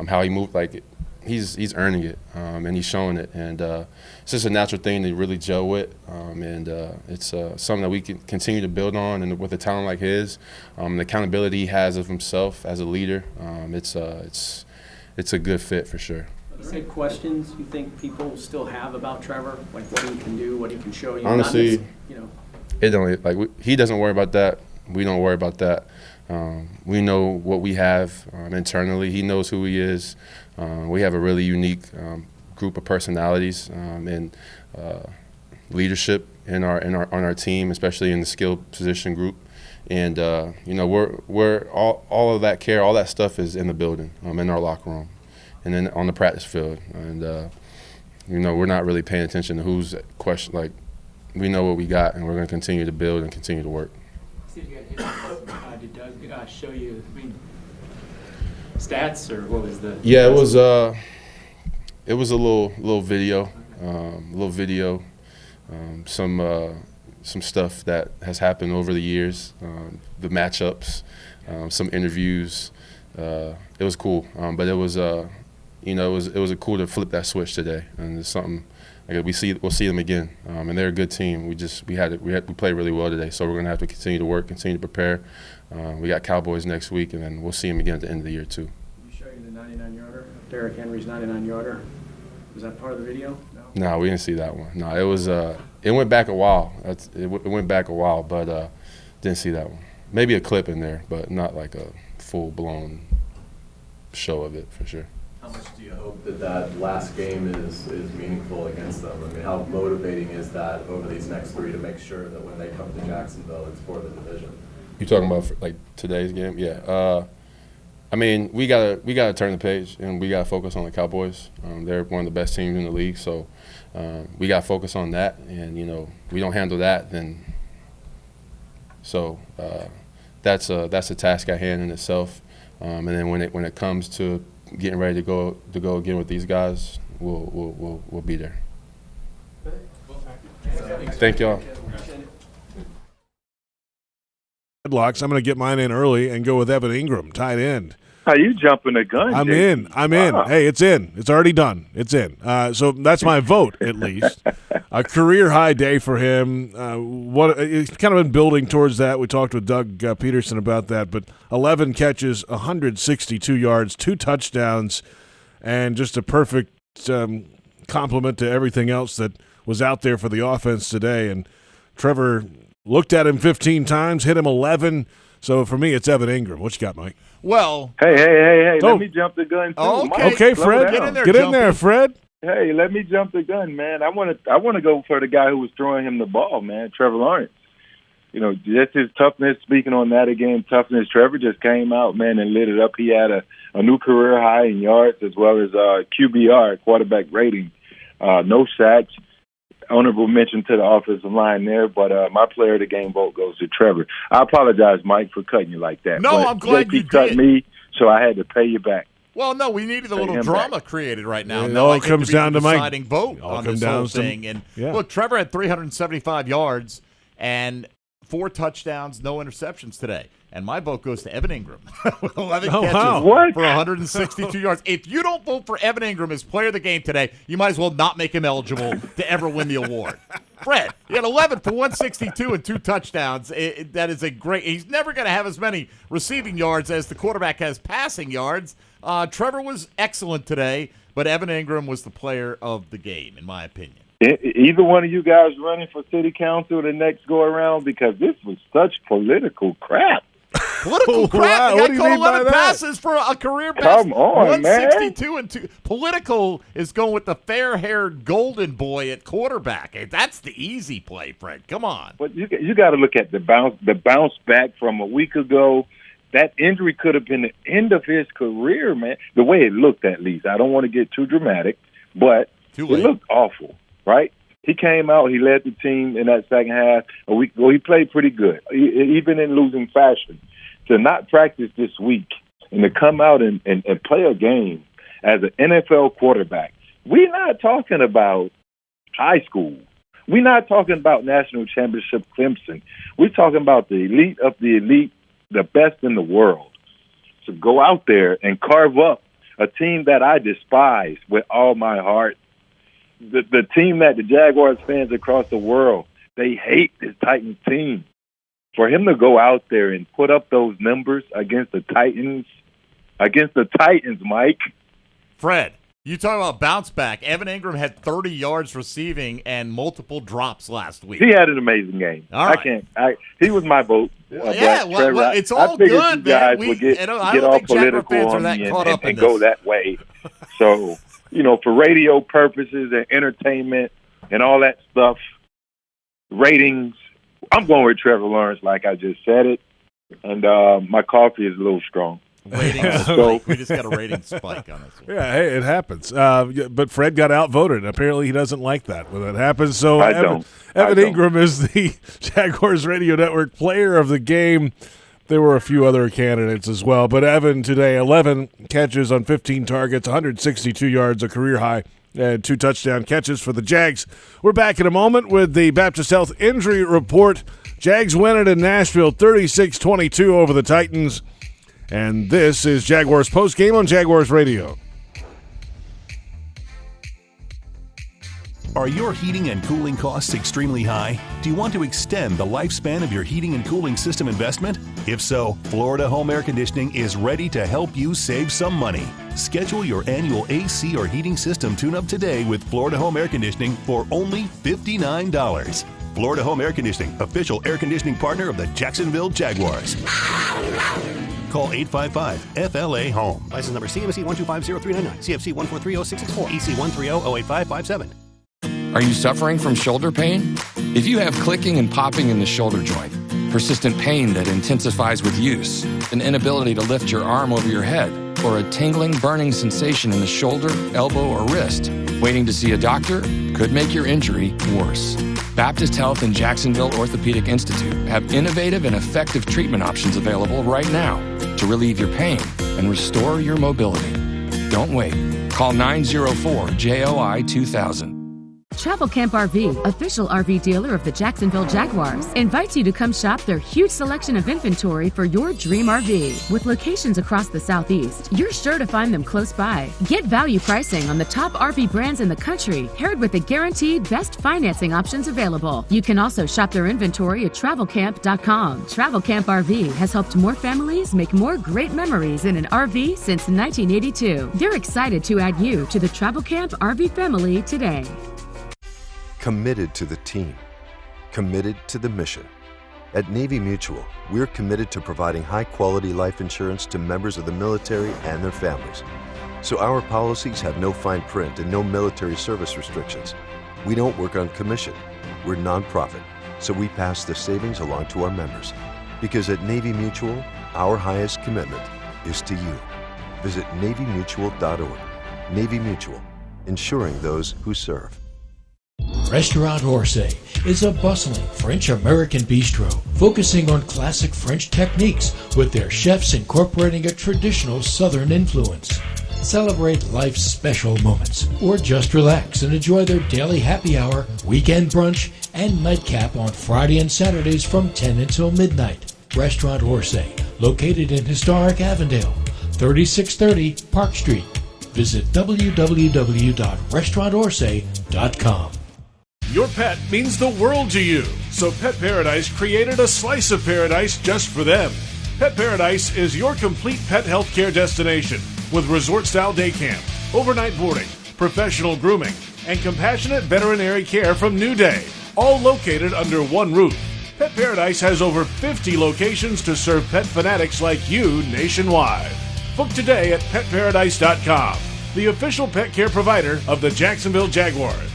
how he moved. Like, he's earning it, and he's showing it. And it's just a natural thing to really gel with, and it's something that we can continue to build on. And with a talent like his, the accountability he has of himself as a leader, it's a good fit for sure. You said questions you think people still have about Trevor, like what he can do, what he can show you? Honestly, it don't he doesn't worry about that. We don't worry about that. We know what we have internally. He knows who he is. We have a really unique group of personalities and leadership on our team, especially in the skilled position group. And we're all of that care, all that stuff is in the building, in our locker room, and then on the practice field. And we're not really paying attention to who's question. Like, we know what we got, and we're going to continue to build and continue to work. Did Doug show you, stats, or what was the? Yeah, it was a little video, some stuff that has happened over the years, the matchups, some interviews. It was cool, but it was cool to flip that switch today, and it's something. Like, we'll see them again, and they're a good team. We played really well today, so we're gonna have to continue to work, continue to prepare. We got Cowboys next week, and then we'll see them again at the end of the year too. Did you show you the 99-yarder, Derrick Henry's 99-yarder? Was that part of the video? No, we didn't see that one. No, it was. It went back a while. It went back a while, but didn't see that one. Maybe a clip in there, but not like a full-blown show of it for sure. How much do you hope that last game is meaningful against them? I mean, how motivating is that over these next three to make sure that when they come to Jacksonville, it's for the division? You talking about like today's game? Yeah. I mean, we gotta turn the page, and we gotta focus on the Cowboys. They're one of the best teams in the league, so we gotta focus on that. And we don't handle that, then that's a task at hand in itself. And then when it comes to getting ready to go again with these guys, we'll be there. Thank y'all. Headlocks. I'm going to get mine in early and go with Evan Ingram, tight end. Are you jumping the gun? I'm Jason? in. Wow. Hey, it's in. It's already done. It's in. So that's my vote, at least. A career high day for him. It's kind of been building towards that. We talked with Doug Peterson about that. But 11 catches, 162 yards, 2 touchdowns, and just a perfect complement to everything else that was out there for the offense today. And Trevor looked at him 15 times, hit him 11. So for me, it's Evan Ingram. What you got, Mike? Well, hey, let me jump the gun too. Okay, Fred. Get in there, Fred. Hey, let me jump the gun, man. I want to go for the guy who was throwing him the ball, man, Trevor Lawrence. Just his toughness. Speaking on that again, toughness. Trevor just came out, man, and lit it up. He had a new career high in yards as well as QBR, quarterback rating. No sacks. Honorable mention to the offensive line there, but my player of the game vote goes to Trevor. I apologize, Mike, for cutting you like that. No, but I'm glad you cut did. me, so I had to pay you back. Well, no, we needed a little drama created right now. It all comes down to Mike. Deciding vote on this whole thing. And look, Trevor had 375 yards and 4 touchdowns, no interceptions today. And my vote goes to Evan Ingram with 11 catches for 162 yards. If you don't vote for Evan Ingram as player of the game today, you might as well not make him eligible to ever win the award. Fred, he had 11 for 162 and 2 touchdowns. That is a great – he's never going to have as many receiving yards as the quarterback has passing yards. Trevor was excellent today, but Evan Ingram was the player of the game, in my opinion. Either one of you guys running for city council the next go-around? Because this was such political crap. Political crap. The guy caught 11 passes for a career best. Come on, 162 and 2. Political is going with the fair-haired golden boy at quarterback. That's the easy play, Fred. Come on. But you got to look at the bounce back from a week ago. That injury could have been the end of his career, man. The way it looked, at least. I don't want to get too dramatic, but it looked awful, right? He came out, he led the team in that second half. A week ago, he played pretty good, even in losing fashion. To not practice this week and to come out and play a game as an NFL quarterback. We're not talking about high school. We're not talking about national championship Clemson. We're talking about the elite of the elite, the best in the world. So go out there and carve up a team that I despise with all my heart. The team that the Jaguars fans across the world, they hate this Titans team. For him to go out there and put up those numbers against the Titans, Mike. Fred, you talk about bounce back. Evan Ingram had 30 yards receiving and multiple drops last week. He had an amazing game. All right. He was my vote. Well, it's all good, man. Get all political on me and go that way. So, for radio purposes and entertainment and all that stuff, ratings, I'm going with Trevor Lawrence like I just said it. And my coffee is a little strong. We just got a rating spike on this one. Yeah, hey, it happens. But Fred got outvoted. Apparently, he doesn't like that when that happens. So Evan Ingram is the Jaguars Radio Network Player of the Game. There were a few other candidates as well. But Evan today, 11 catches on 15 targets, 162 yards, a career high, and 2 touchdown catches for the Jags. We're back in a moment with the Baptist Health Injury Report. Jags win it in Nashville, 36-22 over the Titans. And this is Jaguars Postgame on Jaguars Radio. Are your heating and cooling costs extremely high? Do you want to extend the lifespan of your heating and cooling system investment? If so, Florida Home Air Conditioning is ready to help you save some money. Schedule your annual AC or heating system tune-up today with Florida Home Air Conditioning for only $59. Florida Home Air Conditioning, official air conditioning partner of the Jacksonville Jaguars. Call 855-FLA-HOME. License number CMC 1250399, CFC 1430664, EC 130-08557. Are you suffering from shoulder pain? If you have clicking and popping in the shoulder joint, persistent pain that intensifies with use, an inability to lift your arm over your head, or a tingling, burning sensation in the shoulder, elbow, or wrist, waiting to see a doctor could make your injury worse. Baptist Health and Jacksonville Orthopedic Institute have innovative and effective treatment options available right now to relieve your pain and restore your mobility. Don't wait. Call 904-JOI-2000. Travel Camp RV, official RV dealer of the Jacksonville Jaguars, invites you to come shop their huge selection of inventory for your dream RV. With locations across the Southeast, you're sure to find them close by. Get value pricing on the top RV brands in the country, paired with the guaranteed best financing options available. You can also shop their inventory at travelcamp.com. Travel Camp RV has helped more families make more great memories in an RV since 1982. They're excited to add you to the Travel Camp RV family today. Committed to the team, committed to the mission. At Navy Mutual, we're committed to providing high-quality life insurance to members of the military and their families. So our policies have no fine print and no military service restrictions. We don't work on commission. We're nonprofit, so we pass the savings along to our members. Because at Navy Mutual, our highest commitment is to you. Visit NavyMutual.org. Navy Mutual, insuring those who serve. Restaurant Orsay is a bustling French-American bistro focusing on classic French techniques with their chefs incorporating a traditional Southern influence. Celebrate life's special moments or just relax and enjoy their daily happy hour, weekend brunch, and nightcap on Friday and Saturdays from 10 until midnight. Restaurant Orsay, located in historic Avondale, 3630 Park Street. Visit www.restaurantorsay.com. Your pet means the world to you, so Pet Paradise created a slice of paradise just for them. Pet Paradise is your complete pet health care destination with resort-style day camp, overnight boarding, professional grooming, and compassionate veterinary care from New Day, all located under one roof. Pet Paradise has over 50 locations to serve pet fanatics like you nationwide. Book today at petparadise.com, the official pet care provider of the Jacksonville Jaguars.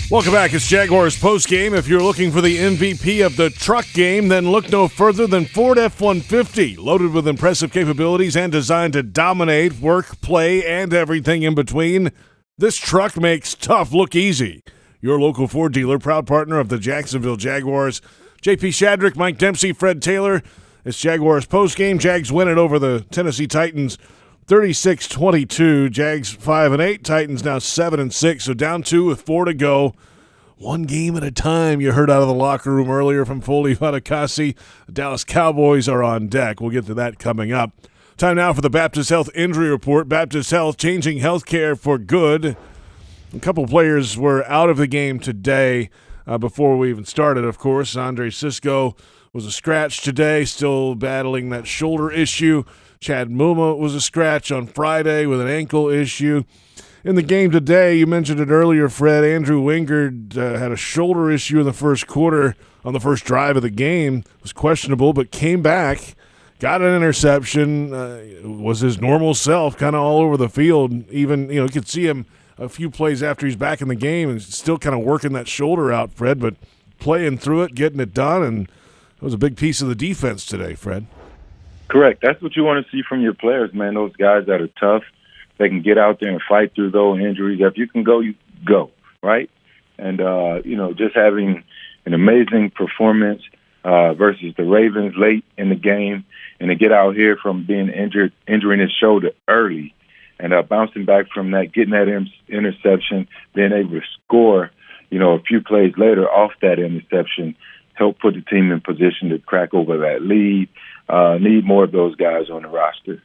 Welcome back. It's Jaguars Postgame. If you're looking for the MVP of the truck game, then look no further than Ford F-150. Loaded with impressive capabilities and designed to dominate work, play, and everything in between, this truck makes tough look easy. Your local Ford dealer, proud partner of the Jacksonville Jaguars. J.P. Shadrick, Mike Dempsey, Fred Taylor. It's Jaguars Postgame. Jags win it over the Tennessee Titans 36-22. Jags 5-8. Titans now 7-6. So down 2 with 4 to go. One game at a time. You heard out of the locker room earlier from Foley Fatukasi. The Dallas Cowboys are on deck. We'll get to that coming up. Time now for the Baptist Health Injury Report. Baptist Health changing healthcare for good. A couple players were out of the game today before we even started, of course. Andre Sisco was a scratch today, still battling that shoulder issue. Chad Muma was a scratch on Friday with an ankle issue. In the game today, you mentioned it earlier, Fred, Andrew Wingard had a shoulder issue in the first quarter on the first drive of the game. It was questionable, but came back, got an interception, was his normal self, kind of all over the field. Even, you could see him a few plays after he's back in the game and still kind of working that shoulder out, Fred, but playing through it, getting it done, and it was a big piece of the defense today, Fred. Correct. That's what you want to see from your players, man. Those guys that are tough, they can get out there and fight through those injuries. If you can go, you go, right? And, just having an amazing performance versus the Ravens late in the game, and to get out here from being injuring his shoulder early, and bouncing back from that, getting that interception, being able to score, a few plays later off that interception, help put the team in position to crack over that lead. Need more of those guys on the roster.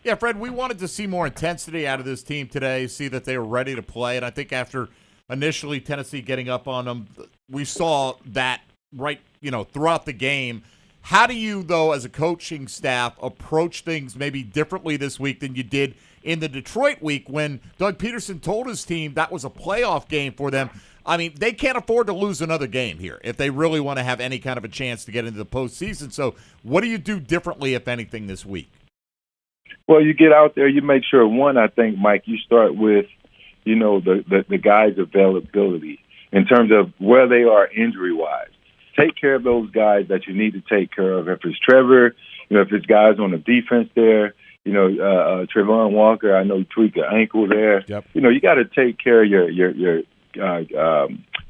Yeah, Fred, we wanted to see more intensity out of this team today, see that they were ready to play. And I think after initially Tennessee getting up on them, we saw that throughout the game. How do you, though, as a coaching staff, approach things maybe differently this week than you did in the Detroit week when Doug Peterson told his team that was a playoff game for them? I mean, they can't afford to lose another game here if they really want to have any kind of a chance to get into the postseason. So what do you do differently, if anything, this week? Well, you get out there, you make sure, one, I think, Mike, you start with, the guys' availability in terms of where they are injury-wise. Take care of those guys that you need to take care of. If it's Trevor, if it's guys on the defense there, Trevon Walker, I know he tweaked an ankle there. Yep. You got to take care of your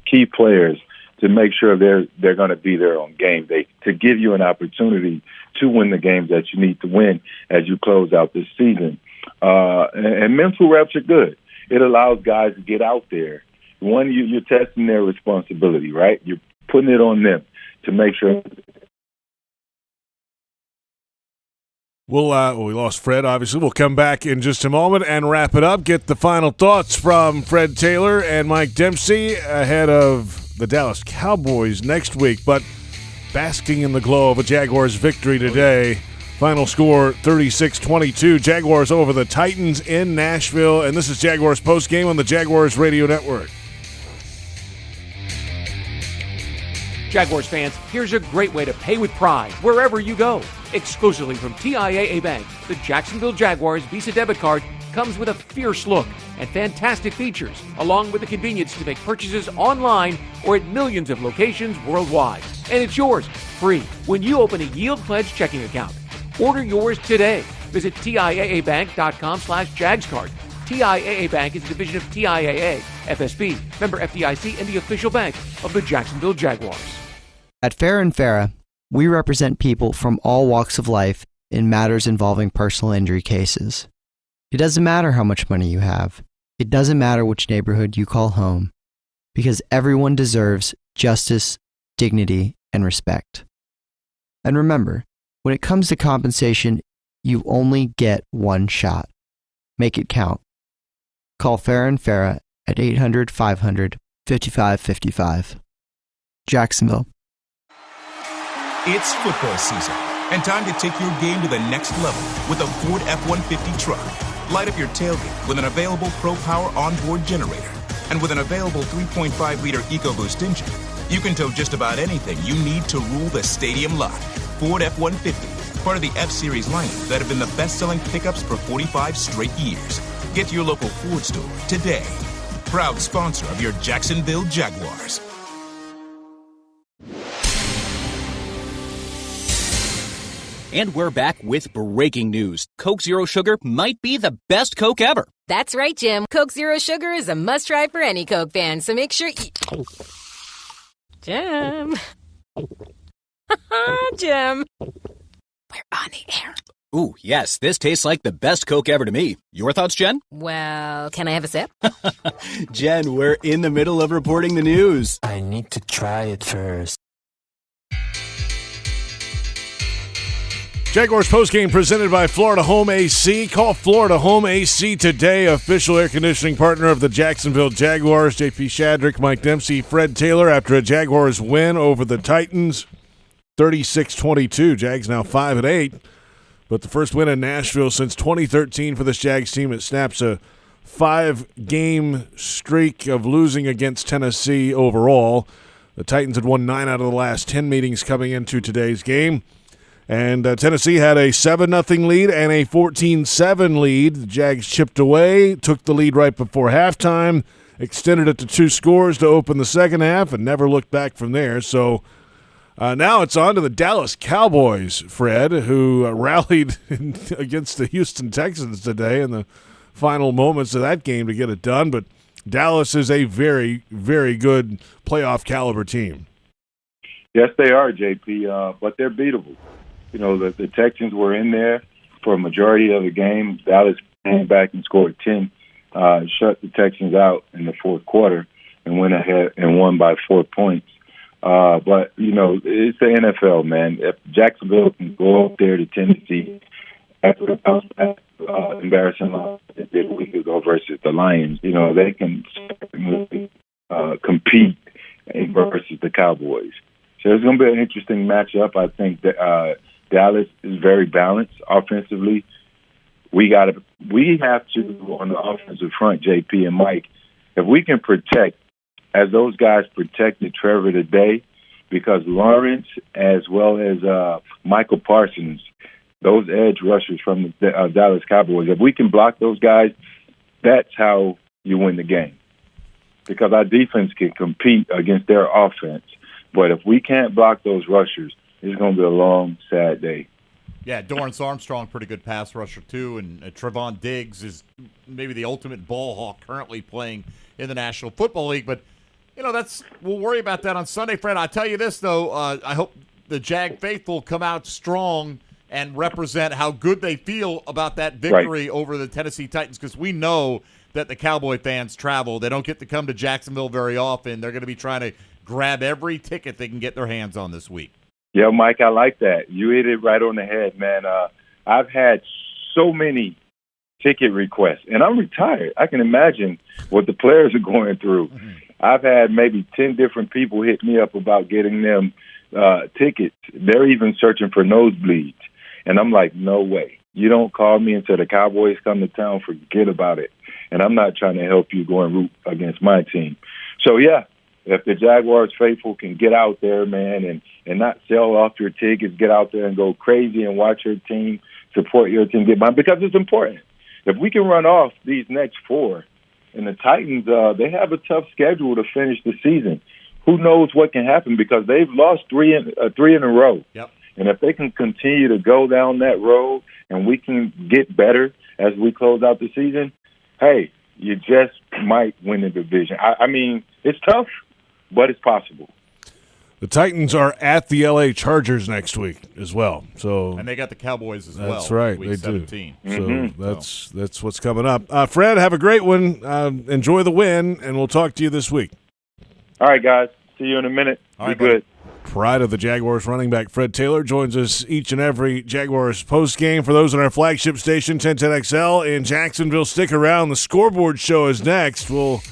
key players to make sure they're going to be there on game day to give you an opportunity to win the games that you need to win as you close out this season. And mental reps are good. It allows guys to get out there. One, you're testing their responsibility, right? You're putting it on them to make sure. We lost Fred, obviously. We'll come back in just a moment and wrap it up. Get the final thoughts from Fred Taylor and Mike Dempsey ahead of the Dallas Cowboys next week. But basking in the glow of a Jaguars victory today. Final score 36-22. Jaguars over the Titans in Nashville. And this is Jaguars Postgame on the Jaguars Radio Network. Jaguars fans, here's a great way to pay with pride wherever you go. Exclusively from TIAA Bank, the Jacksonville Jaguars Visa debit card comes with a fierce look and fantastic features, along with the convenience to make purchases online or at millions of locations worldwide. And it's yours, free, when you open a Yield Pledge checking account. Order yours today. Visit TIAABank.com/JagsCard. TIAA Bank is a division of TIAA, FSB, member FDIC, and the official bank of the Jacksonville Jaguars. At Farah & Farah, we represent people from all walks of life in matters involving personal injury cases. It doesn't matter how much money you have. It doesn't matter which neighborhood you call home, because everyone deserves justice, dignity, and respect. And remember, when it comes to compensation, you only get one shot. Make it count. Call Farah & Farah at 800-500-5555. Jacksonville. It's football season, and time to take your game to the next level with a Ford F-150 truck. Light up your tailgate with an available Pro Power onboard generator. And with an available 3.5-liter EcoBoost engine, you can tow just about anything you need to rule the stadium lot. Ford F-150, part of the F-Series lineup that have been the best-selling pickups for 45 straight years. Get to your local Ford store today. proud sponsor of your Jacksonville Jaguars. And we're back with breaking news. Coke Zero Sugar might be the best Coke ever. That's right, Jim. Coke Zero Sugar is a must-try for any Coke fan, so make sure you... Jim. Jim. We're on the air. Ooh, yes, this tastes like the best Coke ever to me. Your thoughts, Jen? Well, can I have a sip? Jen, we're in the middle of reporting the news. I need to try it first. Jaguars postgame presented by Florida Home AC. Call Florida Home AC today, official air conditioning partner of the Jacksonville Jaguars. J.P. Shadrick, Mike Dempsey, Fred Taylor after a Jaguars win over the Titans, 36-22. Jags now 5-8, but the first win in Nashville since 2013 for this Jags team. It snaps a 5-game streak of losing against Tennessee overall. The Titans had won 9 out of the last 10 meetings coming into today's game. And Tennessee had a 7-0 lead and a 14-7 lead. The Jags chipped away, took the lead right before halftime, extended it to 2 scores to open the second half, and never looked back from there. So now it's on to the Dallas Cowboys, Fred, who rallied against the Houston Texans today in the final moments of that game to get it done. But Dallas is a very, very good playoff caliber team. Yes, they are, JP, but they're beatable. You know, the Texans were in there for a majority of the game. Dallas came back and scored 10, shut the Texans out in the fourth quarter and went ahead and won by 4 points. But, you know, it's the NFL, man. If Jacksonville can go up there to Tennessee after the embarrassing loss they did a week ago versus the Lions, you know, they can compete versus the Cowboys. So it's going to be an interesting matchup. I think that Dallas is very balanced offensively. We have to, on the offensive front, JP and Mike, if we can protect, as those guys protected Trevor today, because Lawrence as well as Michael Parsons, those edge rushers from the Dallas Cowboys, if we can block those guys, that's how you win the game. Because our defense can compete against their offense. But if we can't block those rushers, it's going to be a long, sad day. Yeah, Dorrance Armstrong, pretty good pass rusher, too. And Trevon Diggs is maybe the ultimate ball hawk currently playing in the National Football League. But, you know, we'll worry about that on Sunday, Fred. I'll tell you this, though. I hope the Jag faithful come out strong and represent how good they feel about that victory over the Tennessee Titans, because we know that the Cowboy fans travel. They don't get to come to Jacksonville very often. They're going to be trying to grab every ticket they can get their hands on this week. Yeah, Mike, I like that. You hit it right on the head, man. I've had so many ticket requests, and I'm retired. I can imagine what the players are going through. Mm-hmm. I've had maybe 10 different people hit me up about getting them tickets. They're even searching for nosebleeds. And I'm like, no way. You don't call me until the Cowboys come to town, forget about it. And I'm not trying to help you go and root against my team. So, yeah. If the Jaguars faithful can get out there, man, and not sell off your tickets, get out there and go crazy and watch your team, support your team, get mine, because it's important. If we can run off these next 4, and the Titans, they have a tough schedule to finish the season. Who knows what can happen, because they've lost 3 in a row. Yep. And if they can continue to go down that road and we can get better as we close out the season, hey, you just might win the division. I mean, it's tough, but it's possible. The Titans are at the L.A. Chargers next week as well. And they got the Cowboys as well. That's right, week they 17. do. So that's what's coming up. Fred, have a great one. Enjoy the win, and we'll talk to you this week. All right, guys. See you in a minute. All right, Be good. Pride of the Jaguars running back Fred Taylor joins us each and every Jaguars postgame. For those on our flagship station, 1010XL in Jacksonville, stick around. The Scoreboard Show is next. We'll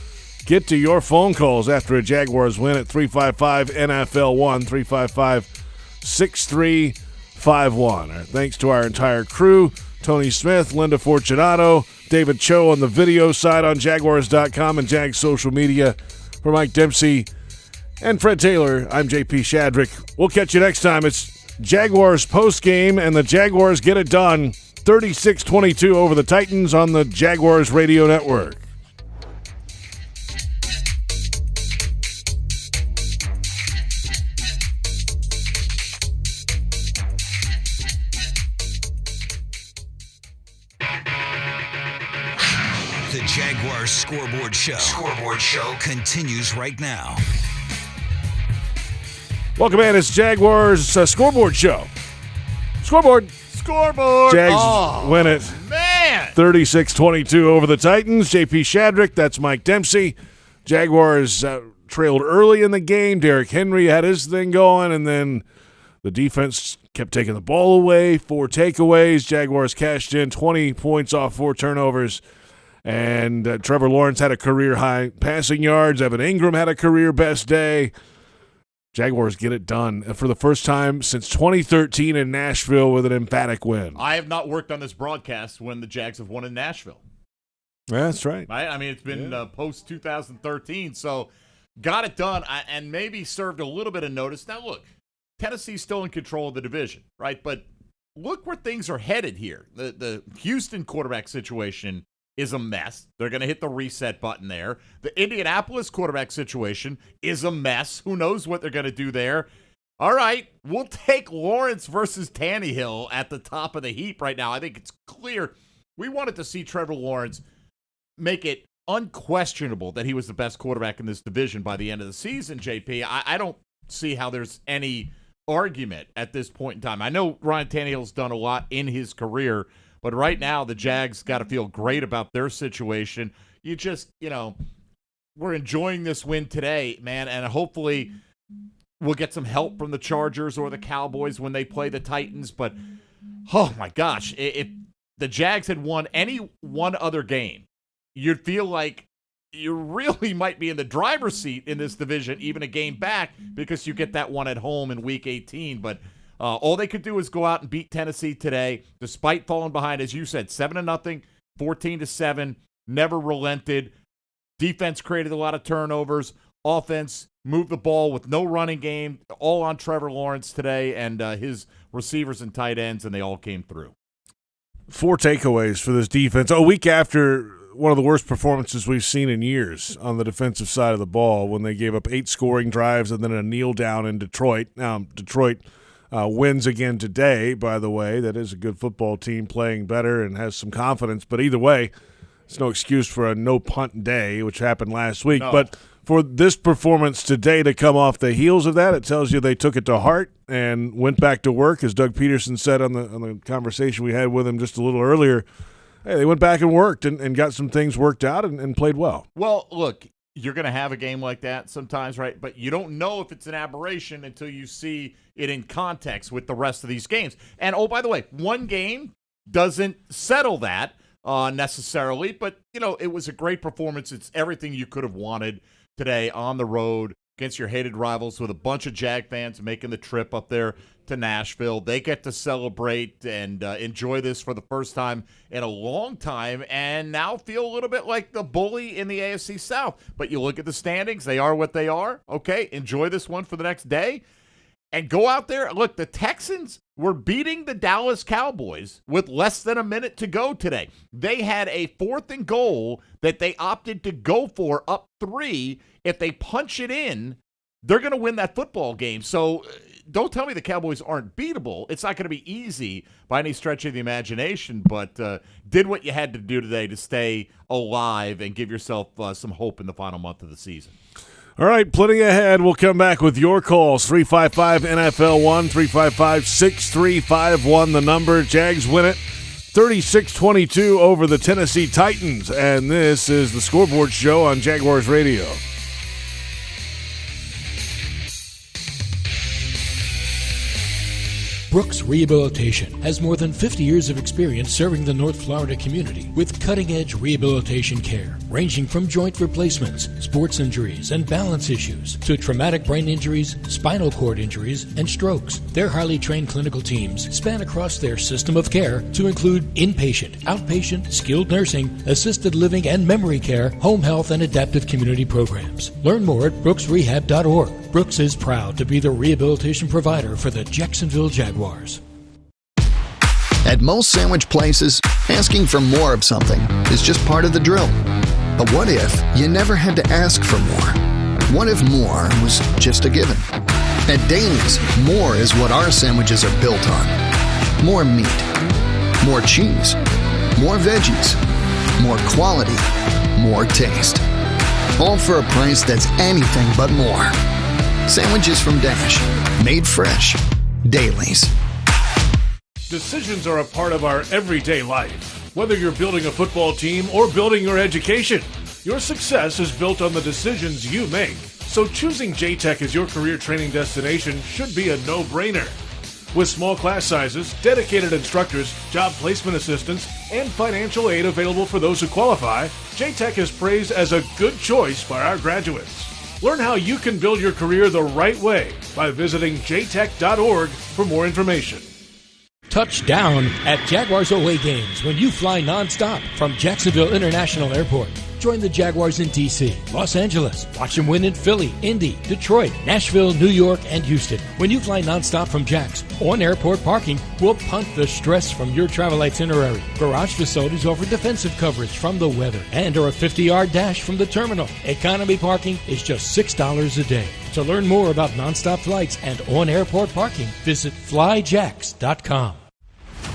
get to your phone calls after a Jaguars win at 355-NFL-1, 355-6351. Thanks to our entire crew, Tony Smith, Linda Fortunato, David Cho on the video side on Jaguars.com and Jags social media. For Mike Dempsey and Fred Taylor, I'm J.P. Shadrick. We'll catch you next time. It's Jaguars postgame, and the Jaguars get it done 36-22 over the Titans on the Jaguars Radio Network. The Jaguars Scoreboard Show. Scoreboard Show continues right now. Welcome in. It's Jaguars Scoreboard Show. Scoreboard. Jags win it. Man. 36-22 over the Titans. J.P. Shadrick, that's Mike Dempsey. Jaguars trailed early in the game. Derrick Henry had his thing going, and then the defense kept taking the ball away. 4 takeaways. Jaguars cashed in 20 points off 4 turnovers. And Trevor Lawrence had a career-high passing yards. Evan Ingram had a career-best day. Jaguars get it done for the first time since 2013 in Nashville with an emphatic win. I have not worked on this broadcast when the Jags have won in Nashville. Yeah, that's right. I mean, it's been post-2013, so got it done and maybe served a little bit of notice. Now, look, Tennessee's still in control of the division, right? But look where things are headed here. The Houston quarterback situation is a mess. They're going to hit the reset button there. The Indianapolis quarterback situation is a mess. Who knows what they're going to do there? All right, we'll take Lawrence versus Tannehill at the top of the heap right now. I think it's clear we wanted to see Trevor Lawrence make it unquestionable that he was the best quarterback in this division by the end of the season, JP. I don't see how there's any argument at this point in time. I know Ryan Tannehill's done a lot in his career, but right now, the Jags got to feel great about their situation. We're enjoying this win today, man, and hopefully we'll get some help from the Chargers or the Cowboys when they play the Titans. But, oh, my gosh, if the Jags had won any one other game, you'd feel like you really might be in the driver's seat in this division, even a game back, because you get that one at home in Week 18. But all they could do is go out and beat Tennessee today, despite falling behind, as you said, 7-0, 14-7, never relented. Defense created a lot of turnovers. Offense moved the ball with no running game, all on Trevor Lawrence today and his receivers and tight ends, and they all came through. 4 takeaways for this defense. A week after one of the worst performances we've seen in years on the defensive side of the ball, when they gave up 8 scoring drives and then a kneel down in Detroit. Now, Detroit wins again today, by the way. That is a good football team playing better and has some confidence. But either way, it's no excuse for a no-punt day, which happened last week. No. But for this performance today to come off the heels of that, it tells you they took it to heart and went back to work, as Doug Peterson said on the conversation we had with him just a little earlier. Hey, they went back and worked and got some things worked out and played well. Well, look, you're going to have a game like that sometimes, right? But you don't know if it's an aberration until you see it in context with the rest of these games. And, oh, by the way, one game doesn't settle that necessarily, but, it was a great performance. It's everything you could have wanted today on the road against your hated rivals, with a bunch of Jag fans making the trip up there to Nashville. They get to celebrate and enjoy this for the first time in a long time, and now feel a little bit like the bully in the AFC South. But you look at the standings, they are what they are. Okay, enjoy this one for the next day and go out there. Look, the Texans were beating the Dallas Cowboys with less than a minute to go today. They had a 4th and goal that they opted to go for up 3. If they punch it in, they're going to win that football game. So don't tell me the Cowboys aren't beatable. It's not going to be easy by any stretch of the imagination, but did what you had to do today to stay alive and give yourself some hope in the final month of the season. All right, plenty ahead. We'll come back with your calls. 355-NFL-1, 355-6351, the number. Jags win it 36-22 over the Tennessee Titans. And this is the Scoreboard Show on Jaguars Radio. Brooks Rehabilitation has more than 50 years of experience serving the North Florida community with cutting-edge rehabilitation care, ranging from joint replacements, sports injuries, and balance issues to traumatic brain injuries, spinal cord injuries, and strokes. Their highly trained clinical teams span across their system of care to include inpatient, outpatient, skilled nursing, assisted living and memory care, home health, and adaptive community programs. Learn more at brooksrehab.org. Brooks is proud to be the rehabilitation provider for the Jacksonville Jaguars. At most sandwich places, asking for more of something is just part of the drill. But what if you never had to ask for more? What if more was just a given? At Daly's, more is what our sandwiches are built on. More meat, more cheese, more veggies, more quality, more taste. All for a price that's anything but more. Sandwiches from Dash, made fresh. Dailies. Decisions are a part of our everyday life. Whether you're building a football team or building your education, your success is built on the decisions you make. So choosing J-Tech as your career training destination should be a no-brainer. With small class sizes, dedicated instructors, job placement assistance, and financial aid available for those who qualify, J-Tech is praised as a good choice by our graduates. Learn how you can build your career the right way by visiting jtech.org for more information. Touchdown at Jaguars away games when you fly nonstop from Jacksonville International Airport. Join the Jaguars in D.C., Los Angeles. Watch them win in Philly, Indy, Detroit, Nashville, New York, and Houston. When you fly nonstop from Jax, on airport parking will punt the stress from your travel itinerary. Garage facilities offer defensive coverage from the weather and are a 50-yard dash from the terminal. Economy parking is just $6 a day. To learn more about nonstop flights and on-airport parking, visit flyjax.com.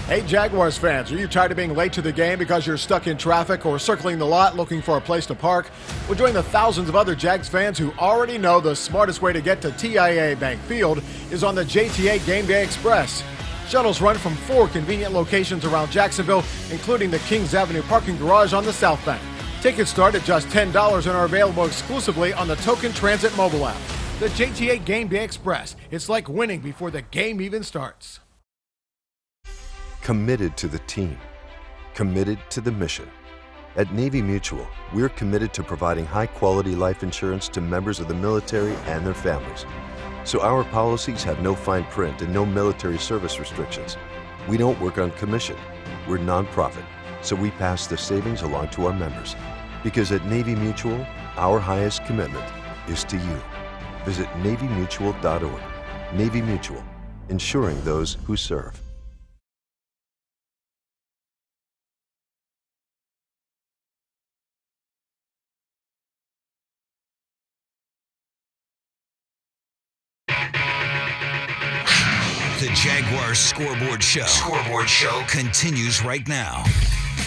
Hey Jaguars fans, are you tired of being late to the game because you're stuck in traffic or circling the lot looking for a place to park? Well, join the thousands of other Jags fans who already know the smartest way to get to TIAA Bank Field is on the JTA Game Day Express. Shuttles run from 4 convenient locations around Jacksonville, including the Kings Avenue parking garage on the South Bank. Tickets start at just $10 and are available exclusively on the Token Transit mobile app. The JTA Game Day Express. It's like winning before the game even starts. Committed to the team. Committed to the mission. At Navy Mutual, we're committed to providing high-quality life insurance to members of the military and their families. So our policies have no fine print and no military service restrictions. We don't work on commission. We're nonprofit, so we pass the savings along to our members. Because at Navy Mutual, our highest commitment is to you. Visit NavyMutual.org. Navy Mutual, insuring those who serve. The Jaguars Scoreboard Show. Scoreboard Show continues right now.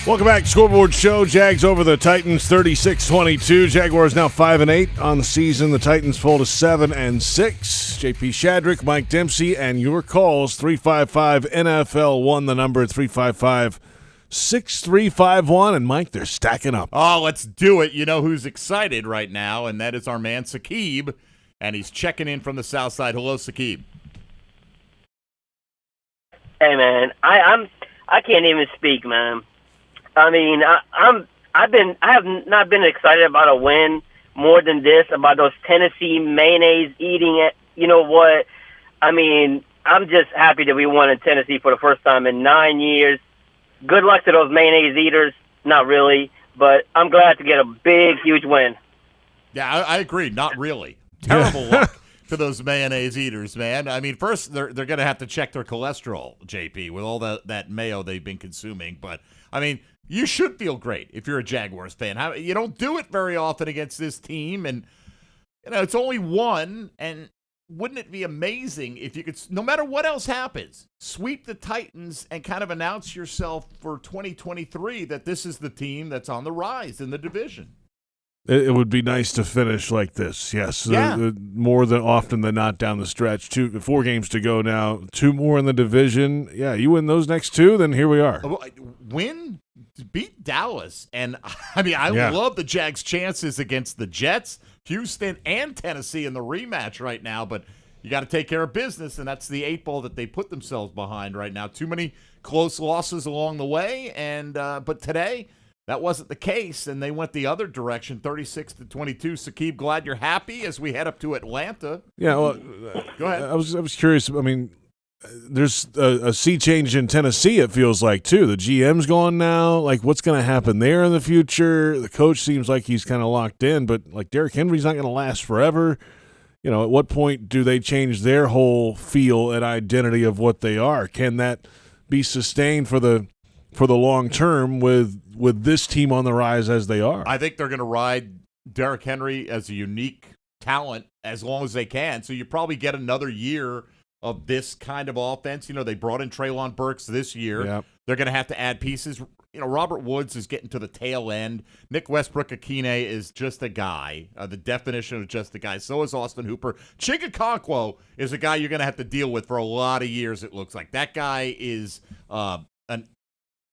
Welcome back to Scoreboard Show. Jags over the Titans 36-22. Jaguars now 5-8 on the season. The Titans fall to 7-6. J.P. Shadrick, Mike Dempsey, and your calls 355-NFL-1, the number 355-6351. And Mike, they're stacking up. Oh, let's do it. You know who's excited right now, and that is our man Sakib, and he's checking in from the South Side. Hello, Sakib. Hey man, I can't even speak, man. I mean, I have not been excited about a win more than this, about those Tennessee mayonnaise eating. You know what? I mean, I'm just happy that we won in Tennessee for the first time in 9 years. Good luck to those mayonnaise eaters. Not really, but I'm glad to get a big, huge win. Yeah, I agree. Not really. Terrible luck to those mayonnaise eaters, man. I mean, first they're going to have to check their cholesterol, JP, with all that mayo they've been consuming. But I mean, you should feel great if you're a Jaguars fan. You don't do it very often against this team, and you know it's only one. And wouldn't it be amazing if you could, no matter what else happens, sweep the Titans and kind of announce yourself for 2023 that this is the team that's on the rise in the division? It would be nice to finish like this, yes. Yeah. More than often than not down the stretch. 4 games to go now. 2 more in the division. Yeah, you win those next 2, then here we are. Win? Beat Dallas. And, I mean, I love the Jags' chances against the Jets, Houston, and Tennessee in the rematch right now. But you got to take care of business, and that's the 8-ball that they put themselves behind right now. Too many close losses along the way. And but today, that wasn't the case, and they went the other direction, 36-22. Sakib, glad you're happy as we head up to Atlanta. Yeah, well, go ahead. I was curious. I mean, there's a sea change in Tennessee, it feels like, too. The GM's gone now. Like, what's going to happen there in the future? The coach seems like he's kind of locked in, but, like, Derrick Henry's not going to last forever. You know, at what point do they change their whole feel and identity of what they are? Can that be sustained for the long term with this team on the rise as they are? I think they're going to ride Derrick Henry as a unique talent as long as they can. So you probably get another year of this kind of offense. You know, they brought in Treylon Burks this year. Yep. They're going to have to add pieces. You know, Robert Woods is getting to the tail end. Nick Westbrook-Akine is just a guy, the definition of just a guy. So is Austin Hooper. Chigga is a guy you're going to have to deal with for a lot of years, it looks like. That guy is an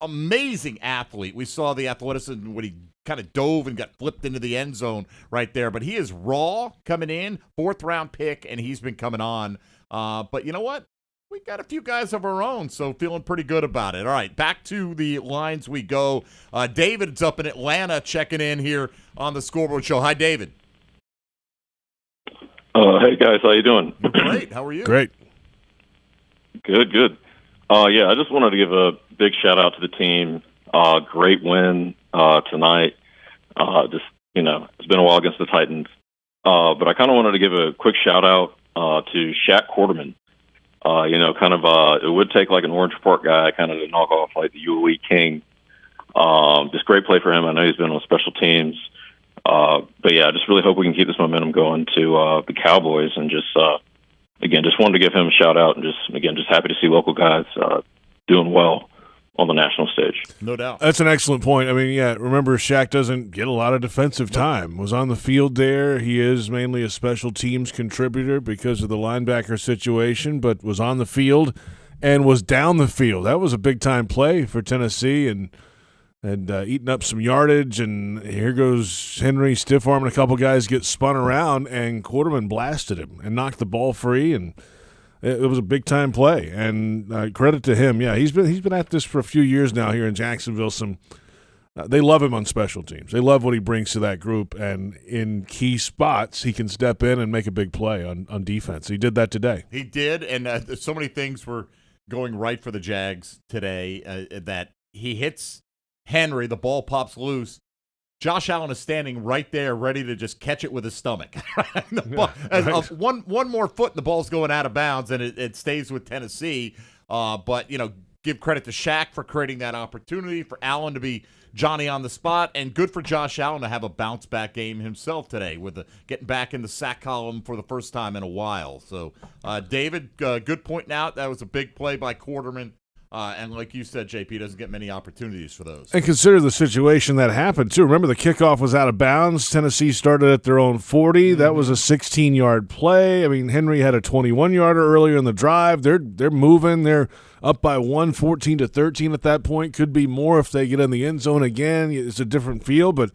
amazing athlete. We saw the athleticism when he kind of dove and got flipped into the end zone right there. But he is raw coming in, 4th-round pick, and he's been coming on. But you know what? We got a few guys of our own, so feeling pretty good about it. All right, back to the lines we go. David's up in Atlanta checking in here on the Scoreboard Show. Hi, David. Hey, guys. How you doing? Great. How are you? Great. Good. Yeah, I just wanted to give a big shout-out to the team. Great win tonight. Just, you know, it's been a while against the Titans. But I kind of wanted to give a quick shout-out to Shaq Quarterman. You know, kind of, it would take like an Orange Park guy kind of to knock off like the UOE King. Just great play for him. I know he's been on special teams. But yeah, I just really hope we can keep this momentum going to the Cowboys, and just, again, just wanted to give him a shout out, and just happy to see local guys doing well on the national stage. No doubt. That's an excellent point. I mean, yeah, remember Shaq doesn't get a lot of defensive time. Was on the field there. He is mainly a special teams contributor because of the linebacker situation, but was on the field and was down the field. That was a big-time play for Tennessee and eating up some yardage. And here goes Henry, stiff-arming a couple guys, get spun around, and Quarterman blasted him and knocked the ball free, and it was a big-time play, and credit to him. Yeah, he's been at this for a few years now here in Jacksonville. They love him on special teams. They love what he brings to that group, and in key spots, he can step in and make a big play on defense. He did that today. He did, and so many things were going right for the Jags today that he hits Henry, the ball pops loose. Josh Allen is standing right there ready to just catch it with his stomach. One more foot, the ball's going out of bounds, and it stays with Tennessee. But, you know, give credit to Shaq for creating that opportunity, for Allen to be Johnny on the spot, and good for Josh Allen to have a bounce-back game himself today with getting back in the sack column for the first time in a while. So, David, good pointing out. That was a big play by Quarterman. And like you said, JP, doesn't get many opportunities for those. And consider the situation that happened, too. Remember, the kickoff was out of bounds. Tennessee started at their own 40. That was a 16-yard play. I mean, Henry had a 21-yarder earlier in the drive. They're moving. They're up by 1, 14-13 at that point. Could be more if they get in the end zone again. It's a different feel, but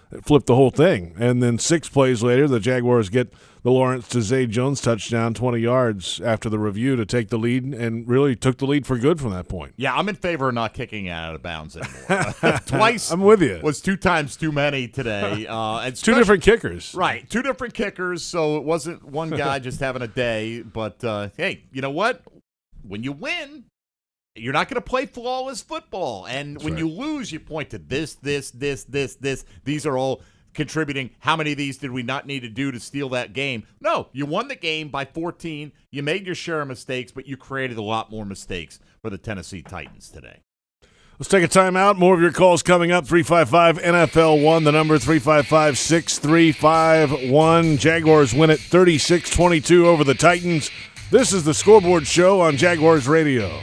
it flipped the whole thing. And then 6 plays later, the Jaguars get the Lawrence to Zay Jones touchdown, 20 yards after the review to take the lead, and really took the lead for good from that point. Yeah, I'm in favor of not kicking it out of bounds anymore. Twice. I'm with you. Was 2 times too many today. It's 2 different kickers. Right, 2 different kickers, so it wasn't one guy just having a day. But, hey, you know what? When you win, you're not going to play flawless football. And when you lose, you point to this. These are all contributing. How many of these did we not need to do to steal that game? No, you won the game by 14. You made your share of mistakes, but you created a lot more mistakes for the Tennessee Titans today. Let's take a timeout. More of your calls coming up. 355-NFL-1, the number 355-6351. Jaguars win it 36-22 over the Titans. This is the Scoreboard Show on Jaguars Radio.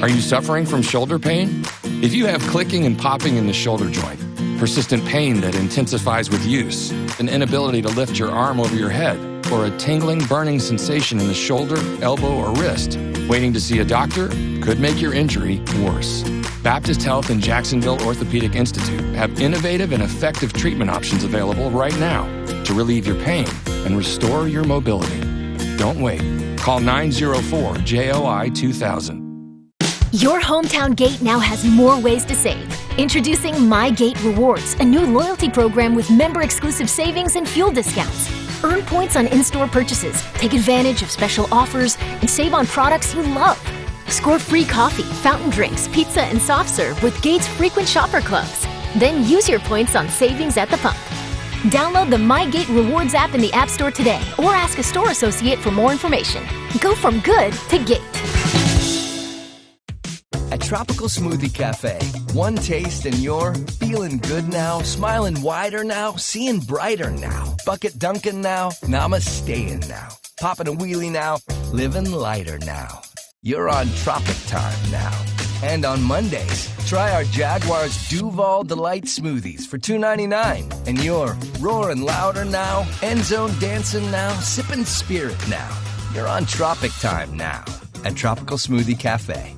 Are you suffering from shoulder pain? If you have clicking and popping in the shoulder joint, persistent pain that intensifies with use, an inability to lift your arm over your head, or a tingling, burning sensation in the shoulder, elbow, or wrist, waiting to see a doctor could make your injury worse. Baptist Health and Jacksonville Orthopedic Institute have innovative and effective treatment options available right now to relieve your pain and restore your mobility. Don't wait. Call 904-JOI-2000. Your hometown gate now has more ways to save. Introducing My Gate Rewards, a new loyalty program with member-exclusive savings and fuel discounts. Earn points on in-store purchases, take advantage of special offers, and save on products you love. Score free coffee, fountain drinks, pizza, and soft serve with Gates frequent shopper clubs. Then use your points on savings at the pump. Download the My Gate Rewards app in the App Store today or ask a store associate for more information. Go from good to Gate. Tropical Smoothie Cafe. One taste and you're feeling good now, smiling wider now, seeing brighter now. Bucket dunking now, namasteing now. Popping a wheelie now, living lighter now. You're on Tropic Time now. And on Mondays, try our Jaguars Duval Delight Smoothies for $2.99. And you're roaring louder now, end zone dancing now, sipping spirit now. You're on Tropic Time now at Tropical Smoothie Cafe.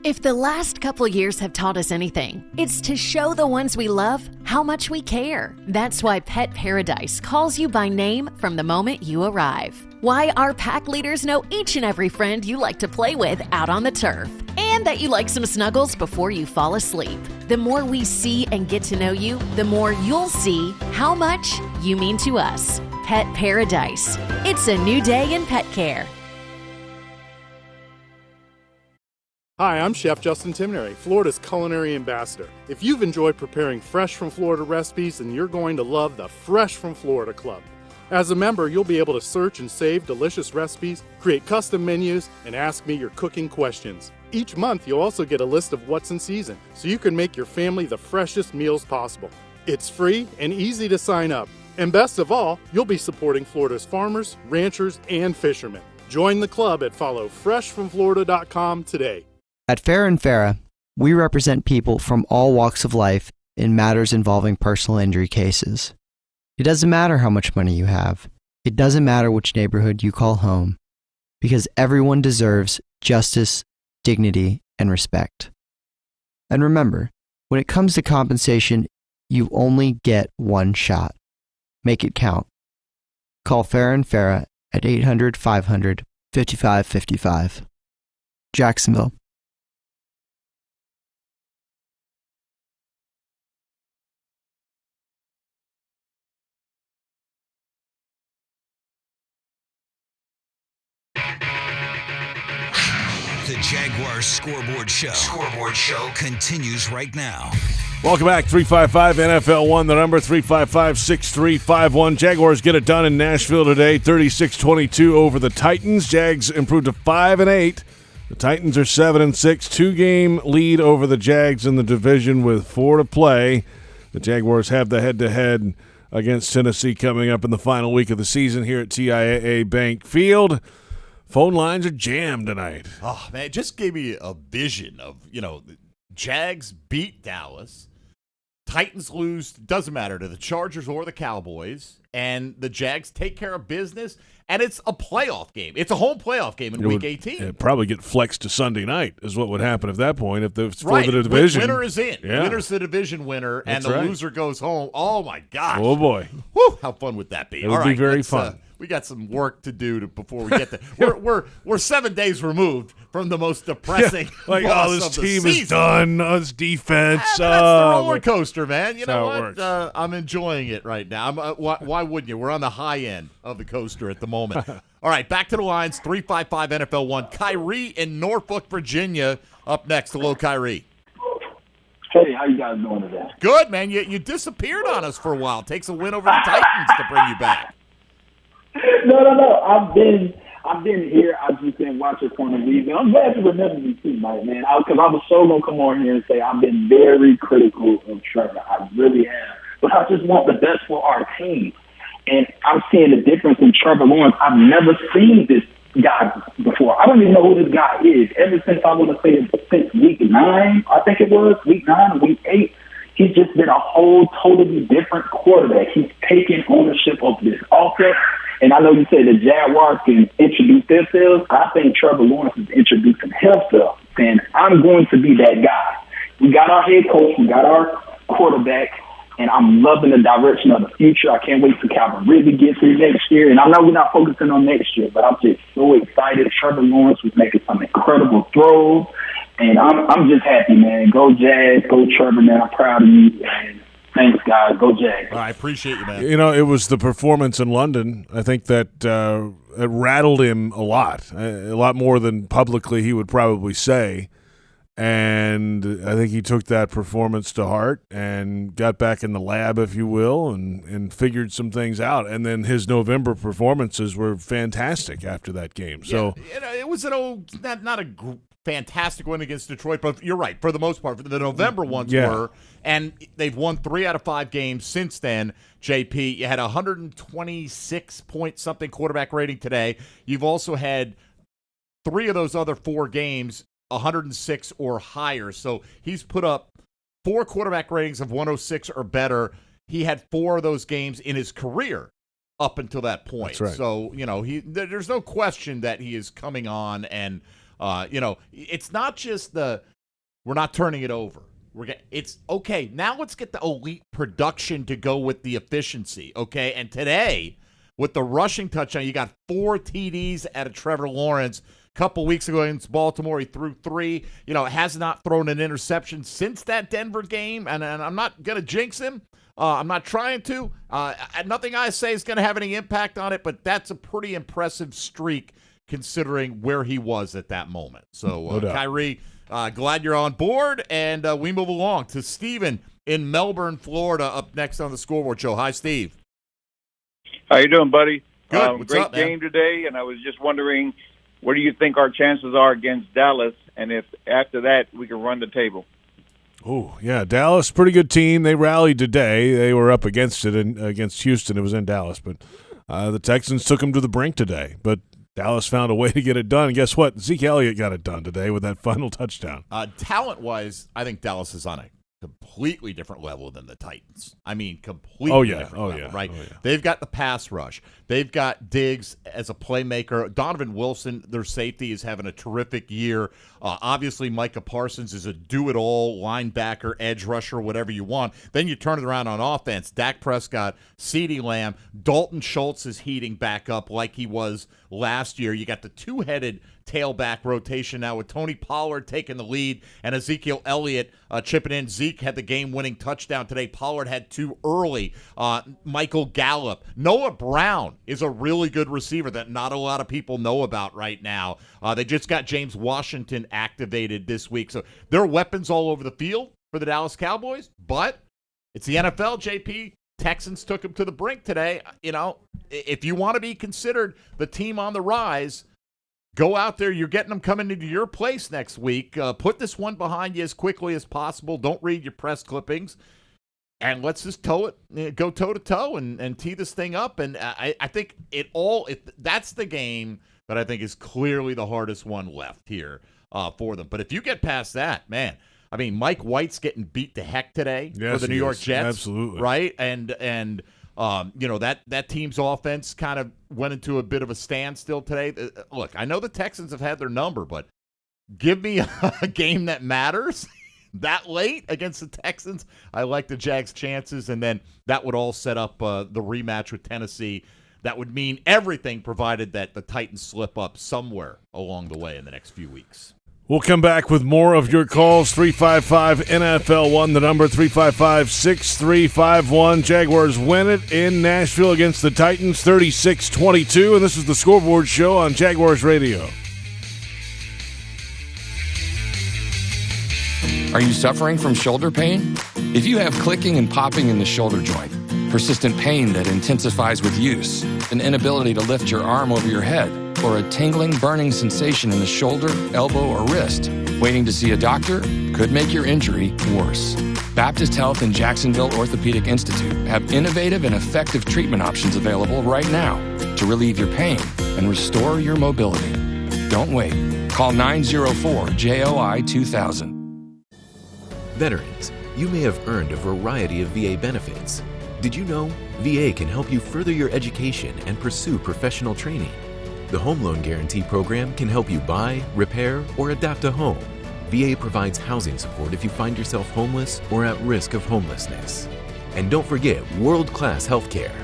If the last couple years have taught us anything, it's to show the ones we love how much we care. That's why Pet Paradise calls you by name from the moment you arrive. Why our pack leaders know each and every friend you like to play with out on the turf. And that you like some snuggles before you fall asleep. The more we see and get to know you, the more you'll see how much you mean to us. Pet Paradise. It's a new day in pet care. Hi, I'm Chef Justin Timnery, Florida's culinary ambassador. If you've enjoyed preparing fresh from Florida recipes, then you're going to love the Fresh from Florida Club. As a member, you'll be able to search and save delicious recipes, create custom menus, and ask me your cooking questions. Each month, you'll also get a list of what's in season, so you can make your family the freshest meals possible. It's free and easy to sign up. And best of all, you'll be supporting Florida's farmers, ranchers, and fishermen. Join the club at followfreshfromflorida.com today. At Farah and Farah, we represent people from all walks of life in matters involving personal injury cases. It doesn't matter how much money you have. It doesn't matter which neighborhood you call home, because everyone deserves justice, dignity, and respect. And remember, when it comes to compensation, you only get one shot. Make it count. Call Farah and Farah at 800-500-5555. Jacksonville. The Jaguars Scoreboard Show. Scoreboard Show continues right now. Welcome back. 355 NFL 1, the number 355-6351. Jaguars get it done in Nashville today, 36-22 over the Titans. Jags improved to 5-8. The Titans are 7-6, 2-game lead over the Jags in the division with 4 to play. The Jaguars have the head-to-head against Tennessee coming up in the final week of the season here at TIAA Bank Field. Phone lines are jammed tonight. Oh, man, it just gave me a vision of, the Jags beat Dallas. Titans lose, doesn't matter to the Chargers or the Cowboys. And the Jags take care of business. And it's a playoff game. It's a home playoff game in Week 18. It'd probably get flexed to Sunday night is what would happen at that point if the right. for the division. Winner is in. Yeah. Winner's the division winner, and That's the right. loser goes home. Oh, my gosh. Oh, boy. Woo, how fun would that be? It would be very fun. We got some work to do before we get there. We're 7 days removed from the most depressing loss this of the team season. is done. This defense. That's the roller coaster, man. You know how it what? I'm enjoying it right now. Why wouldn't you? We're on the high end of the coaster at the moment. All right, back to the lines. 355 NFL 1. Kyrie in Norfolk, Virginia, up next. Hello, Kyrie. Hey, how you guys doing today? Good, man. You disappeared on us for a while. Takes a win over the Titans to bring you back. No. I've been here. I've just been watching for the reason. I'm glad you remember me too, man. Because I was so gonna come on here and say I've been very critical of Trevor. I really have. But I just want the best for our team. And I'm seeing the difference in Trevor Lawrence. I've never seen this guy before. I don't even know who this guy is. Ever since I want to say since week 9, I think it was week 9 or week 8. He's just been a whole totally different quarterback. He's taking ownership of this offense. And I know you said the Jaguars can introduce themselves. I think Trevor Lawrence is introducing himself. And I'm going to be that guy. We got our head coach. We got our quarterback. And I'm loving the direction of the future. I can't wait till Calvin Ridley gets here next year. And I know we're not focusing on next year, but I'm just so excited. Trevor Lawrence was making some incredible throws. And I'm just happy, man. Go Jags. Go Trevor, man. I'm proud of you. And thanks, guys. Go Jags. I appreciate you, man. It was the performance in London. I think that it rattled him a lot more than publicly he would probably say. And I think he took that performance to heart and got back in the lab, if you will, and figured some things out. And then his November performances were fantastic after that game. So it was not a fantastic win against Detroit, but you're right. For the most part, the November ones were, and they've won 3 out of 5 games since then. JP, you had 126-point-something quarterback rating today. You've also had 3 of those other 4 games 106 or higher. So he's put up 4 quarterback ratings of 106 or better. He had 4 of those games in his career up until that point. That's right. So, there's no question that he is coming on, and, it's not just we're not turning it over. It's okay. Now let's get the elite production to go with the efficiency. Okay. And today with the rushing touchdown, you got 4 TDs out of Trevor Lawrence. A couple weeks ago against Baltimore, he threw 3. Has not thrown an interception since that Denver game. And I'm not going to jinx him. I'm not trying to. Nothing I say is going to have any impact on it, but that's a pretty impressive streak considering where he was at that moment. So, Kyrie, glad you're on board, and we move along to Steven in Melbourne, Florida, up next on the Scoreboard Show. Hi, Steve. How you doing, buddy? Good. What's great up, man? game today, and I was just wondering, what do you think our chances are against Dallas, and if after that we can run the table? Oh, yeah, Dallas, pretty good team. They rallied today. They were up against it against Houston. It was in Dallas, but the Texans took them to the brink today. But Dallas found a way to get it done. And guess what? Zeke Elliott got it done today with that final touchdown. Talent-wise, I think Dallas is on a completely different level than the Titans. I mean, completely different level, right? They've got the pass rush. They've got Diggs as a playmaker. Donovan Wilson, their safety, is having a terrific year. Obviously, Micah Parsons is a do-it-all linebacker, edge rusher, whatever you want. Then you turn it around on offense. Dak Prescott, CeeDee Lamb, Dalton Schultz is heating back up like he was last year. You got the two-headed tailback rotation now with Tony Pollard taking the lead and Ezekiel Elliott chipping in. Zeke had the game-winning touchdown today. Pollard had 2 early. Michael Gallup. Noah Brown is a really good receiver that not a lot of people know about right now. They just got James Washington activated this week. So there are weapons all over the field for the Dallas Cowboys, but it's the NFL, JP. Texans took him to the brink today. If you want to be considered the team on the rise, go out there. You're getting them coming into your place next week. Put this one behind you as quickly as possible. Don't read your press clippings. And let's just go toe-to-toe and tee this thing up. And I think that's the game that I think is clearly the hardest one left here for them. But if you get past that, man, I mean, Mike White's getting beat to heck today for the New York Jets. Absolutely. Right? And that team's offense kind of went into a bit of a standstill today. Look, I know the Texans have had their number, but give me a game that matters that late against the Texans. I like the Jags' chances, and then that would all set up the rematch with Tennessee. That would mean everything, provided that the Titans slip up somewhere along the way in the next few weeks. We'll come back with more of your calls. 355-NFL1, the number 355-6351. Jaguars win it in Nashville against the Titans, 36-22. And this is the Scoreboard Show on Jaguars Radio. Are you suffering from shoulder pain? If you have clicking and popping in the shoulder joint, persistent pain that intensifies with use, an inability to lift your arm over your head, or a tingling, burning sensation in the shoulder, elbow, or wrist, waiting to see a doctor could make your injury worse. Baptist Health and Jacksonville Orthopedic Institute have innovative and effective treatment options available right now to relieve your pain and restore your mobility. Don't wait. Call 904-JOI-2000. Veterans, you may have earned a variety of VA benefits. Did you know VA can help you further your education and pursue professional training? The Home Loan Guarantee Program can help you buy, repair, or adapt a home. VA provides housing support if you find yourself homeless or at risk of homelessness. And don't forget world-class health care.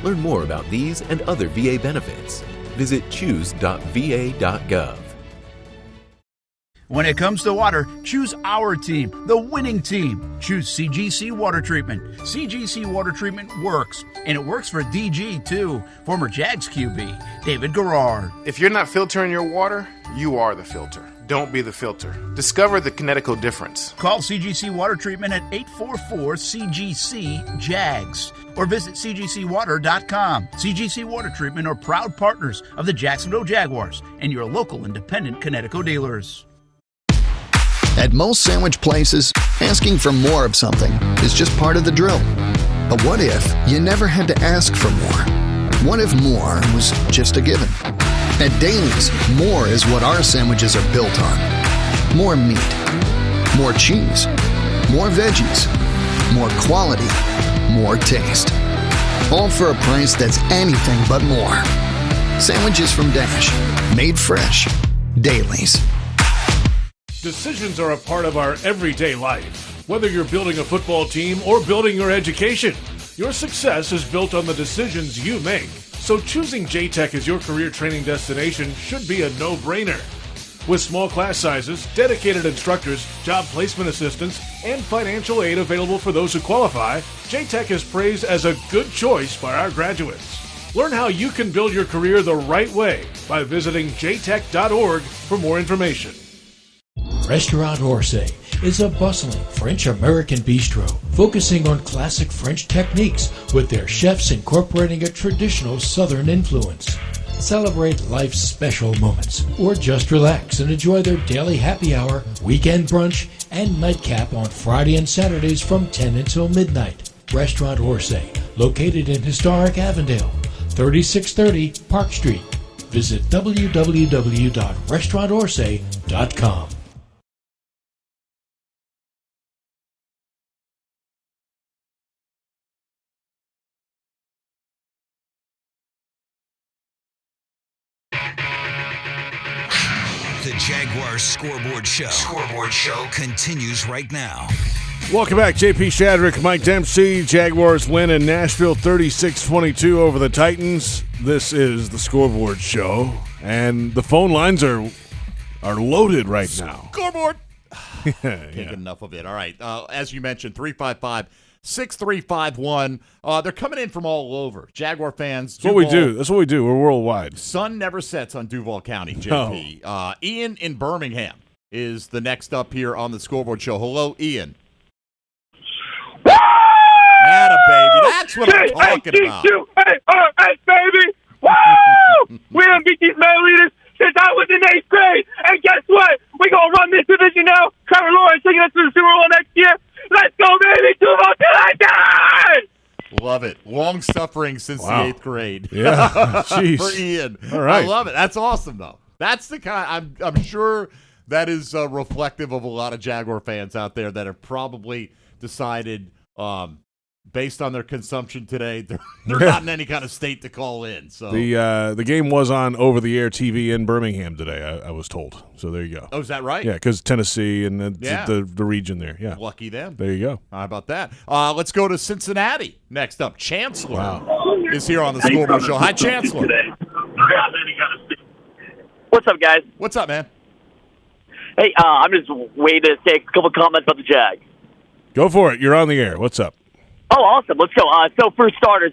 Learn more about these and other VA benefits. Visit choose.va.gov. When it comes to water, choose our team, the winning team. Choose CGC Water Treatment. CGC Water Treatment works, and it works for DG too. Former Jags QB, David Garrard. If you're not filtering your water, you are the filter. Don't be the filter. Discover the Kinetico difference. Call CGC Water Treatment at 844-CGC-JAGS or visit cgcwater.com. CGC Water Treatment are proud partners of the Jacksonville Jaguars and your local independent Kinetico dealers. At most sandwich places, asking for more of something is just part of the drill. But what if you never had to ask for more? What if more was just a given? At Daly's, more is what our sandwiches are built on. More meat, more cheese, more veggies, more quality, more taste. All for a price that's anything but more. Sandwiches from Dash, made fresh. Daly's. Decisions are a part of our everyday life. Whether you're building a football team or building your education, your success is built on the decisions you make. So choosing J-Tech as your career training destination should be a no-brainer. With small class sizes, dedicated instructors, job placement assistance, and financial aid available for those who qualify, J-Tech is praised as a good choice by our graduates. Learn how you can build your career the right way by visiting jtech.org for more information. Restaurant Orsay is a bustling French-American bistro focusing on classic French techniques with their chefs incorporating a traditional Southern influence. Celebrate life's special moments or just relax and enjoy their daily happy hour, weekend brunch, and nightcap on Friday and Saturdays from 10 until midnight. Restaurant Orsay, located in historic Avondale, 3630 Park Street. Visit www.restaurantorsay.com. The Jaguars Scoreboard Show. Scoreboard Show continues right now. Welcome back. J.P. Shadrick, Mike Dempsey. Jaguars win in Nashville 36-22 over the Titans. This is the Scoreboard Show, and the phone lines are loaded right now. Scoreboard! Yeah. Can't get enough of it. All right. As you mentioned, 355-6351. They're coming in from all over. Jaguar fans. That's what we do. That's what we do. We're worldwide. Sun never sets on Duval County, JP. No. Ian in Birmingham is the next up here on the Scoreboard Show. Hello, Ian. Atta baby. That's what I'm talking about. Hey, baby. Woo! We done beat these man leaders since I was in 8th grade. And guess what? We gonna run this division now. Trevor Lawrence taking us to the Super Bowl next year. Let's go, baby. Duval till I die! Love it. Long suffering since the 8th grade. Yeah. Jeez. For Ian. All right. I love it. That's awesome, though. That's the kind. I'm sure that is reflective of a lot of Jaguar fans out there that have probably decided, based on their consumption today, they're not in any kind of state to call in. So the game was on over-the-air TV in Birmingham today, I was told. So there you go. Oh, is that right? Yeah, because Tennessee and the region there. Yeah, lucky them. There you go. How about that? Let's go to Cincinnati next up. Chancellor is here on the Scoreboard Show. Hi, Chancellor. What's up, guys? What's up, man? Hey, I'm just waiting to say a couple comments about the Jags. Go for it. You're on the air. What's up? Oh, awesome. Let's go. So for starters,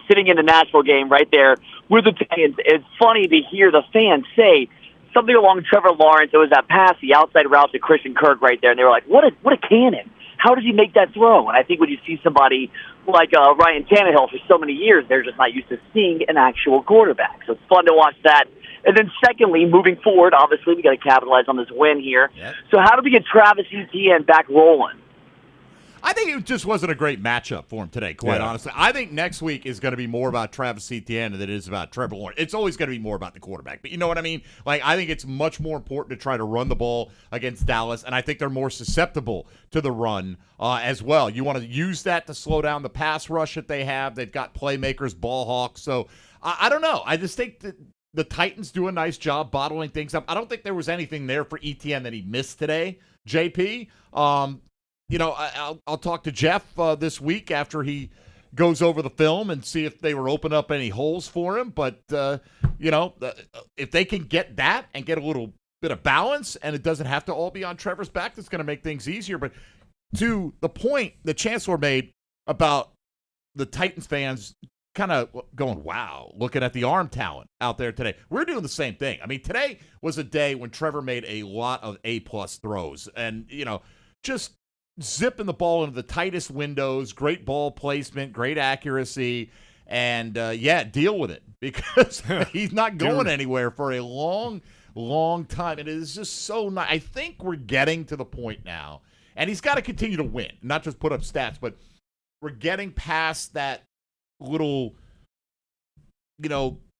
sitting in the Nashville game right there with the fans, it's funny to hear the fans say something along Trevor Lawrence. It was that pass, the outside route to Christian Kirk right there, and they were like, what a cannon. How does he make that throw? And I think when you see somebody like Ryan Tannehill for so many years, they're just not used to seeing an actual quarterback. So it's fun to watch that. And then secondly, moving forward, obviously we got to capitalize on this win here. Yep. So how do we get Travis Etienne back rolling? I think it just wasn't a great matchup for him today, quite honestly. I think next week is going to be more about Travis Etienne than it is about Trevor Lawrence. It's always going to be more about the quarterback. But you know what I mean? Like, I think it's much more important to try to run the ball against Dallas, and I think they're more susceptible to the run as well. You want to use that to slow down the pass rush that they have. They've got playmakers, ball hawks. So, I don't know. I just think that the Titans do a nice job bottling things up. I don't think there was anything there for Etienne that he missed today, JP. I'll talk to Jeff this week after he goes over the film and see if they were open up any holes for him. But, if they can get that and get a little bit of balance and it doesn't have to all be on Trevor's back, that's going to make things easier. But to the point the Chancellor made about the Titans fans kind of going, wow, looking at the arm talent out there today. We're doing the same thing. I mean, today was a day when Trevor made a lot of A-plus throws and, just zipping the ball into the tightest windows, great ball placement, great accuracy, and, deal with it because he's not going anywhere for a long, long time. And it is just so nice. I think we're getting to the point now, and he's got to continue to win, not just put up stats, but we're getting past that little,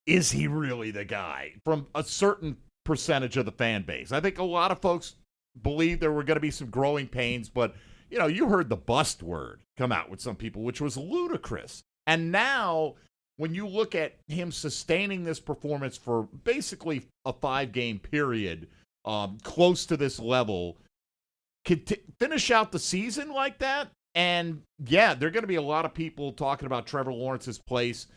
is he really the guy from a certain percentage of the fan base. I think a lot of folks believe there were going to be some growing pains, but, you heard the bust word come out with some people, which was ludicrous. And now when you look at him sustaining this performance for basically a 5-game period, close to this level, finish out the season like that, and yeah, there are going to be a lot of people talking about Trevor Lawrence's place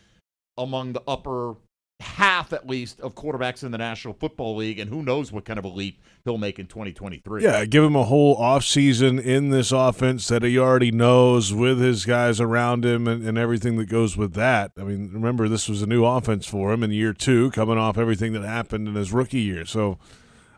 among the upper half, at least, of quarterbacks in the National Football League, and who knows what kind of a leap he'll make in 2023. Yeah, give him a whole offseason in this offense that he already knows with his guys around him and everything that goes with that. I mean, remember, this was a new offense for him in year 2, coming off everything that happened in his rookie year. So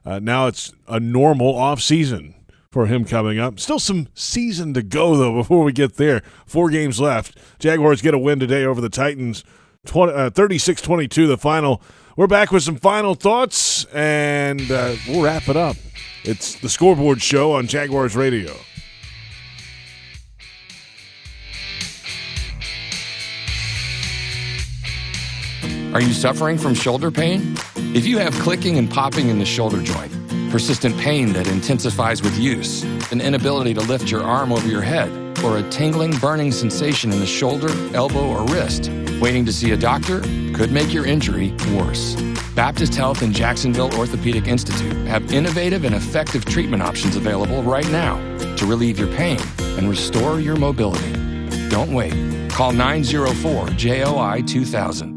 now it's a normal offseason for him coming up. Still some season to go, though, before we get there. 4 games left. Jaguars get a win today over the Titans. 36-22 the final. We're back with some final thoughts, and we'll wrap it up. It's the Scoreboard Show on Jaguars Radio. Are you suffering from shoulder pain? If you have clicking and popping in the shoulder joint, persistent pain that intensifies with use, an inability to lift your arm over your head, or a tingling, burning sensation in the shoulder, elbow, or wrist, waiting to see a doctor could make your injury worse. Baptist Health and Jacksonville Orthopedic Institute have innovative and effective treatment options available right now to relieve your pain and restore your mobility. Don't wait. Call 904-JOI-2000.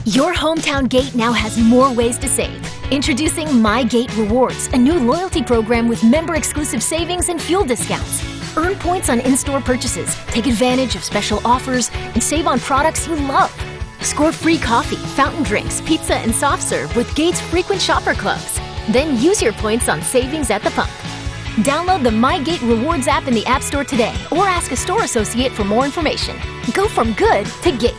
Your hometown gate now has more ways to save. Introducing My Gate Rewards, a new loyalty program with member-exclusive savings and fuel discounts. Earn points on in-store purchases, take advantage of special offers, and save on products you love. Score free coffee, fountain drinks, pizza, and soft serve with Gates frequent shopper clubs. Then use your points on savings at the pump. Download the My Gate Rewards app in the App Store today or ask a store associate for more information. Go from good to Gate.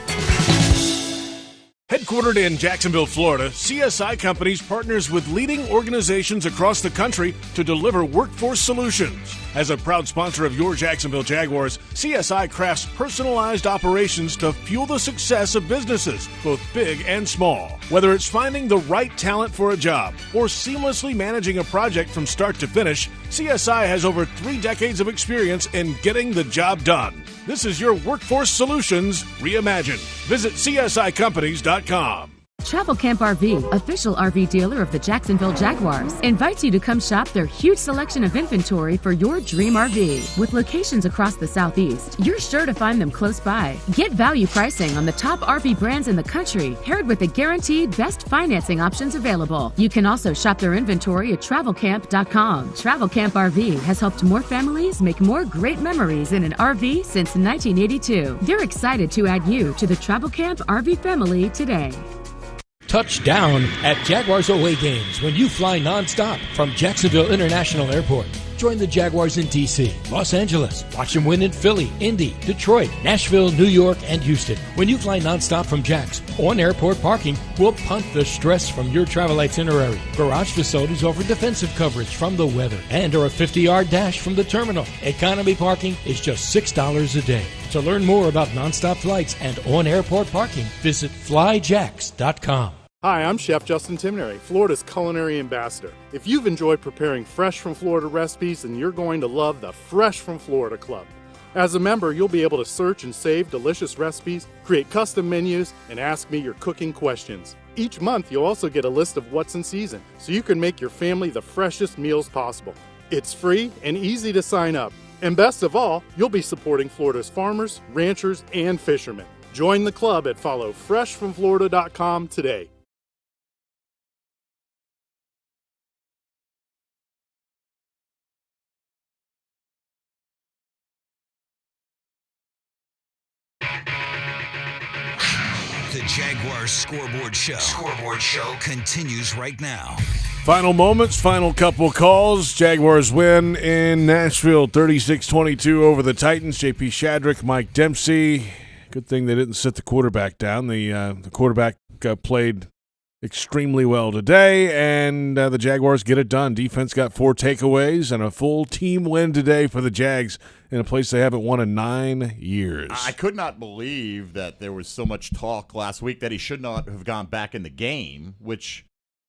Headquartered in Jacksonville, Florida, CSI Companies partners with leading organizations across the country to deliver workforce solutions. As a proud sponsor of your Jacksonville Jaguars, CSI crafts personalized operations to fuel the success of businesses, both big and small. Whether it's finding the right talent for a job or seamlessly managing a project from start to finish, CSI has over 3 decades of experience in getting the job done. This is your workforce solutions reimagined. Visit CSICompanies.com. Travel Camp RV, official RV dealer of the Jacksonville Jaguars, invites you to come shop their huge selection of inventory for your dream RV. With locations across the Southeast, you're sure to find them close by. Get value pricing on the top RV brands in the country, paired with the guaranteed best financing options available. You can also shop their inventory at TravelCamp.com. Travel Camp RV has helped more families make more great memories in an RV since 1982. They're excited to add you to the Travel Camp RV family today. Touchdown at Jaguars away games when you fly nonstop from Jacksonville International Airport. Join the Jaguars in D.C., Los Angeles. Watch them win in Philly, Indy, Detroit, Nashville, New York, and Houston. When you fly nonstop from Jax, on-airport parking will punt the stress from your travel itinerary. Garage facilities offer defensive coverage from the weather and are a 50-yard dash from the terminal. Economy parking is just $6 a day. To learn more about nonstop flights and on-airport parking, visit flyjax.com. Hi, I'm Chef Justin Timnery, Florida's culinary ambassador. If you've enjoyed preparing fresh from Florida recipes, then you're going to love the Fresh from Florida Club. As a member, you'll be able to search and save delicious recipes, create custom menus, and ask me your cooking questions. Each month, you'll also get a list of what's in season, so you can make your family the freshest meals possible. It's free and easy to sign up. And best of all, you'll be supporting Florida's farmers, ranchers, and fishermen. Join the club at followfreshfromflorida.com today. The Jaguars Scoreboard Show continues right now. Final moments, final couple calls. Jaguars win in Nashville 36-22 over the Titans. J.P. Shadrick, Mike Dempsey. Good thing they didn't sit the quarterback down. The quarterback played extremely well today, and the Jaguars get it done. Defense got 4 takeaways and a full team win today for the Jags in a place they haven't won in 9 years. I could not believe that there was so much talk last week that he should not have gone back in the game, which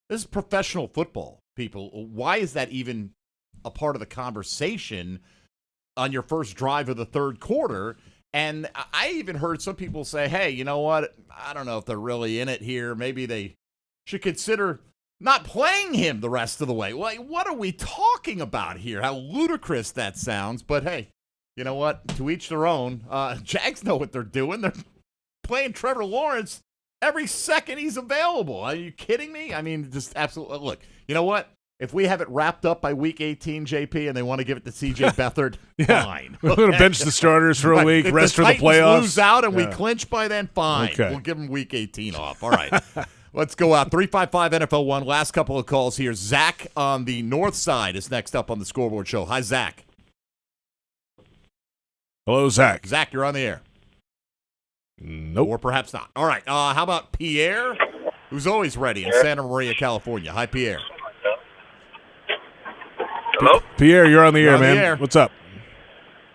this is professional football, people. Why is that even a part of the conversation on your first drive of the third quarter? And I even heard some people say, hey, you know what? I don't know if they're really in it here. Maybe they should consider not playing him the rest of the way. Like, what are we talking about here? How ludicrous that sounds. But, hey, you know what? To each their own. Jags know what they're doing. They're playing Trevor Lawrence every second he's available. Are you kidding me? I mean, just absolutely. Look, you know what? If we have it wrapped up by week 18, JP, and they want to give it to C.J. Beathard, fine. We're going to bench the starters for a week, rest for the playoffs. If lose out and we clinch by then, fine. Okay. We'll give them week 18 off. All right. Let's go out. 355-NFL-1. Last couple of calls here. Zach on the north side is next up on the Scoreboard Show. Hi, Zach. Hello, Zach. Zach, you're on the air. Nope. Or perhaps not. All right. How about Pierre, who's always ready in Santa Maria, California? Hi, Pierre. Hello? Pierre, you're on the air, man. the air. What's up?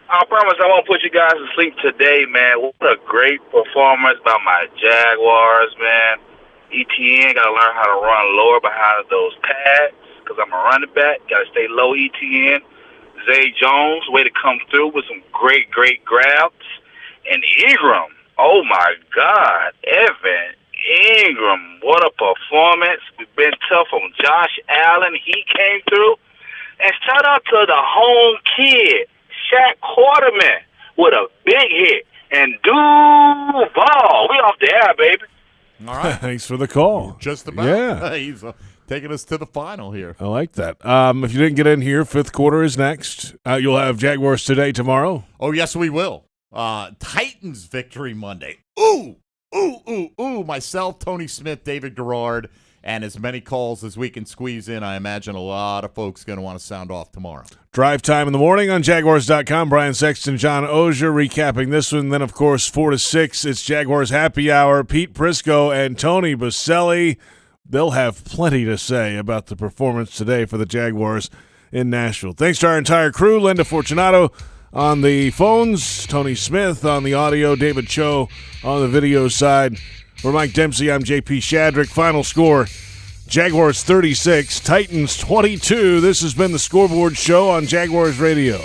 I promise I won't put you guys to sleep today, man. What a great performance by my Jaguars, man. ETN got to learn how to run lower behind those pads because I'm a running back. Got to stay low, ETN. Zay Jones, way to come through with some great grabs. And Ingram, oh, my God. Evan Ingram, what a performance. We've been tough on Josh Allen. He came through. And shout out to the home kid, Shaq Quarterman, with a big hit. And Duval, we off the air, baby. All right. Thanks for the call. Just about. Yeah. He's taking us to the final here. I like that. If you didn't get in here, fifth quarter is next. You'll have Jaguars today, tomorrow. Oh, yes, we will. Titans victory Monday. Ooh. Myself, Tony Smith, David Garrard, and as many calls as we can squeeze in. I imagine a lot of folks going to want to sound off tomorrow. Drive time in the morning on Jaguars.com. Brian Sexton, John Ozier recapping this one. Then, of course, 4 to 6, it's Jaguars Happy Hour. Pete Prisco and Tony Baselli. They'll have plenty to say about the performance today for the Jaguars in Nashville. Thanks to our entire crew. Linda Fortunato on the phones, Tony Smith on the audio, David Cho on the video side. For Mike Dempsey, I'm J.P. Shadrick. Final score, Jaguars 36, Titans 22. This has been the Scoreboard Show on Jaguars Radio.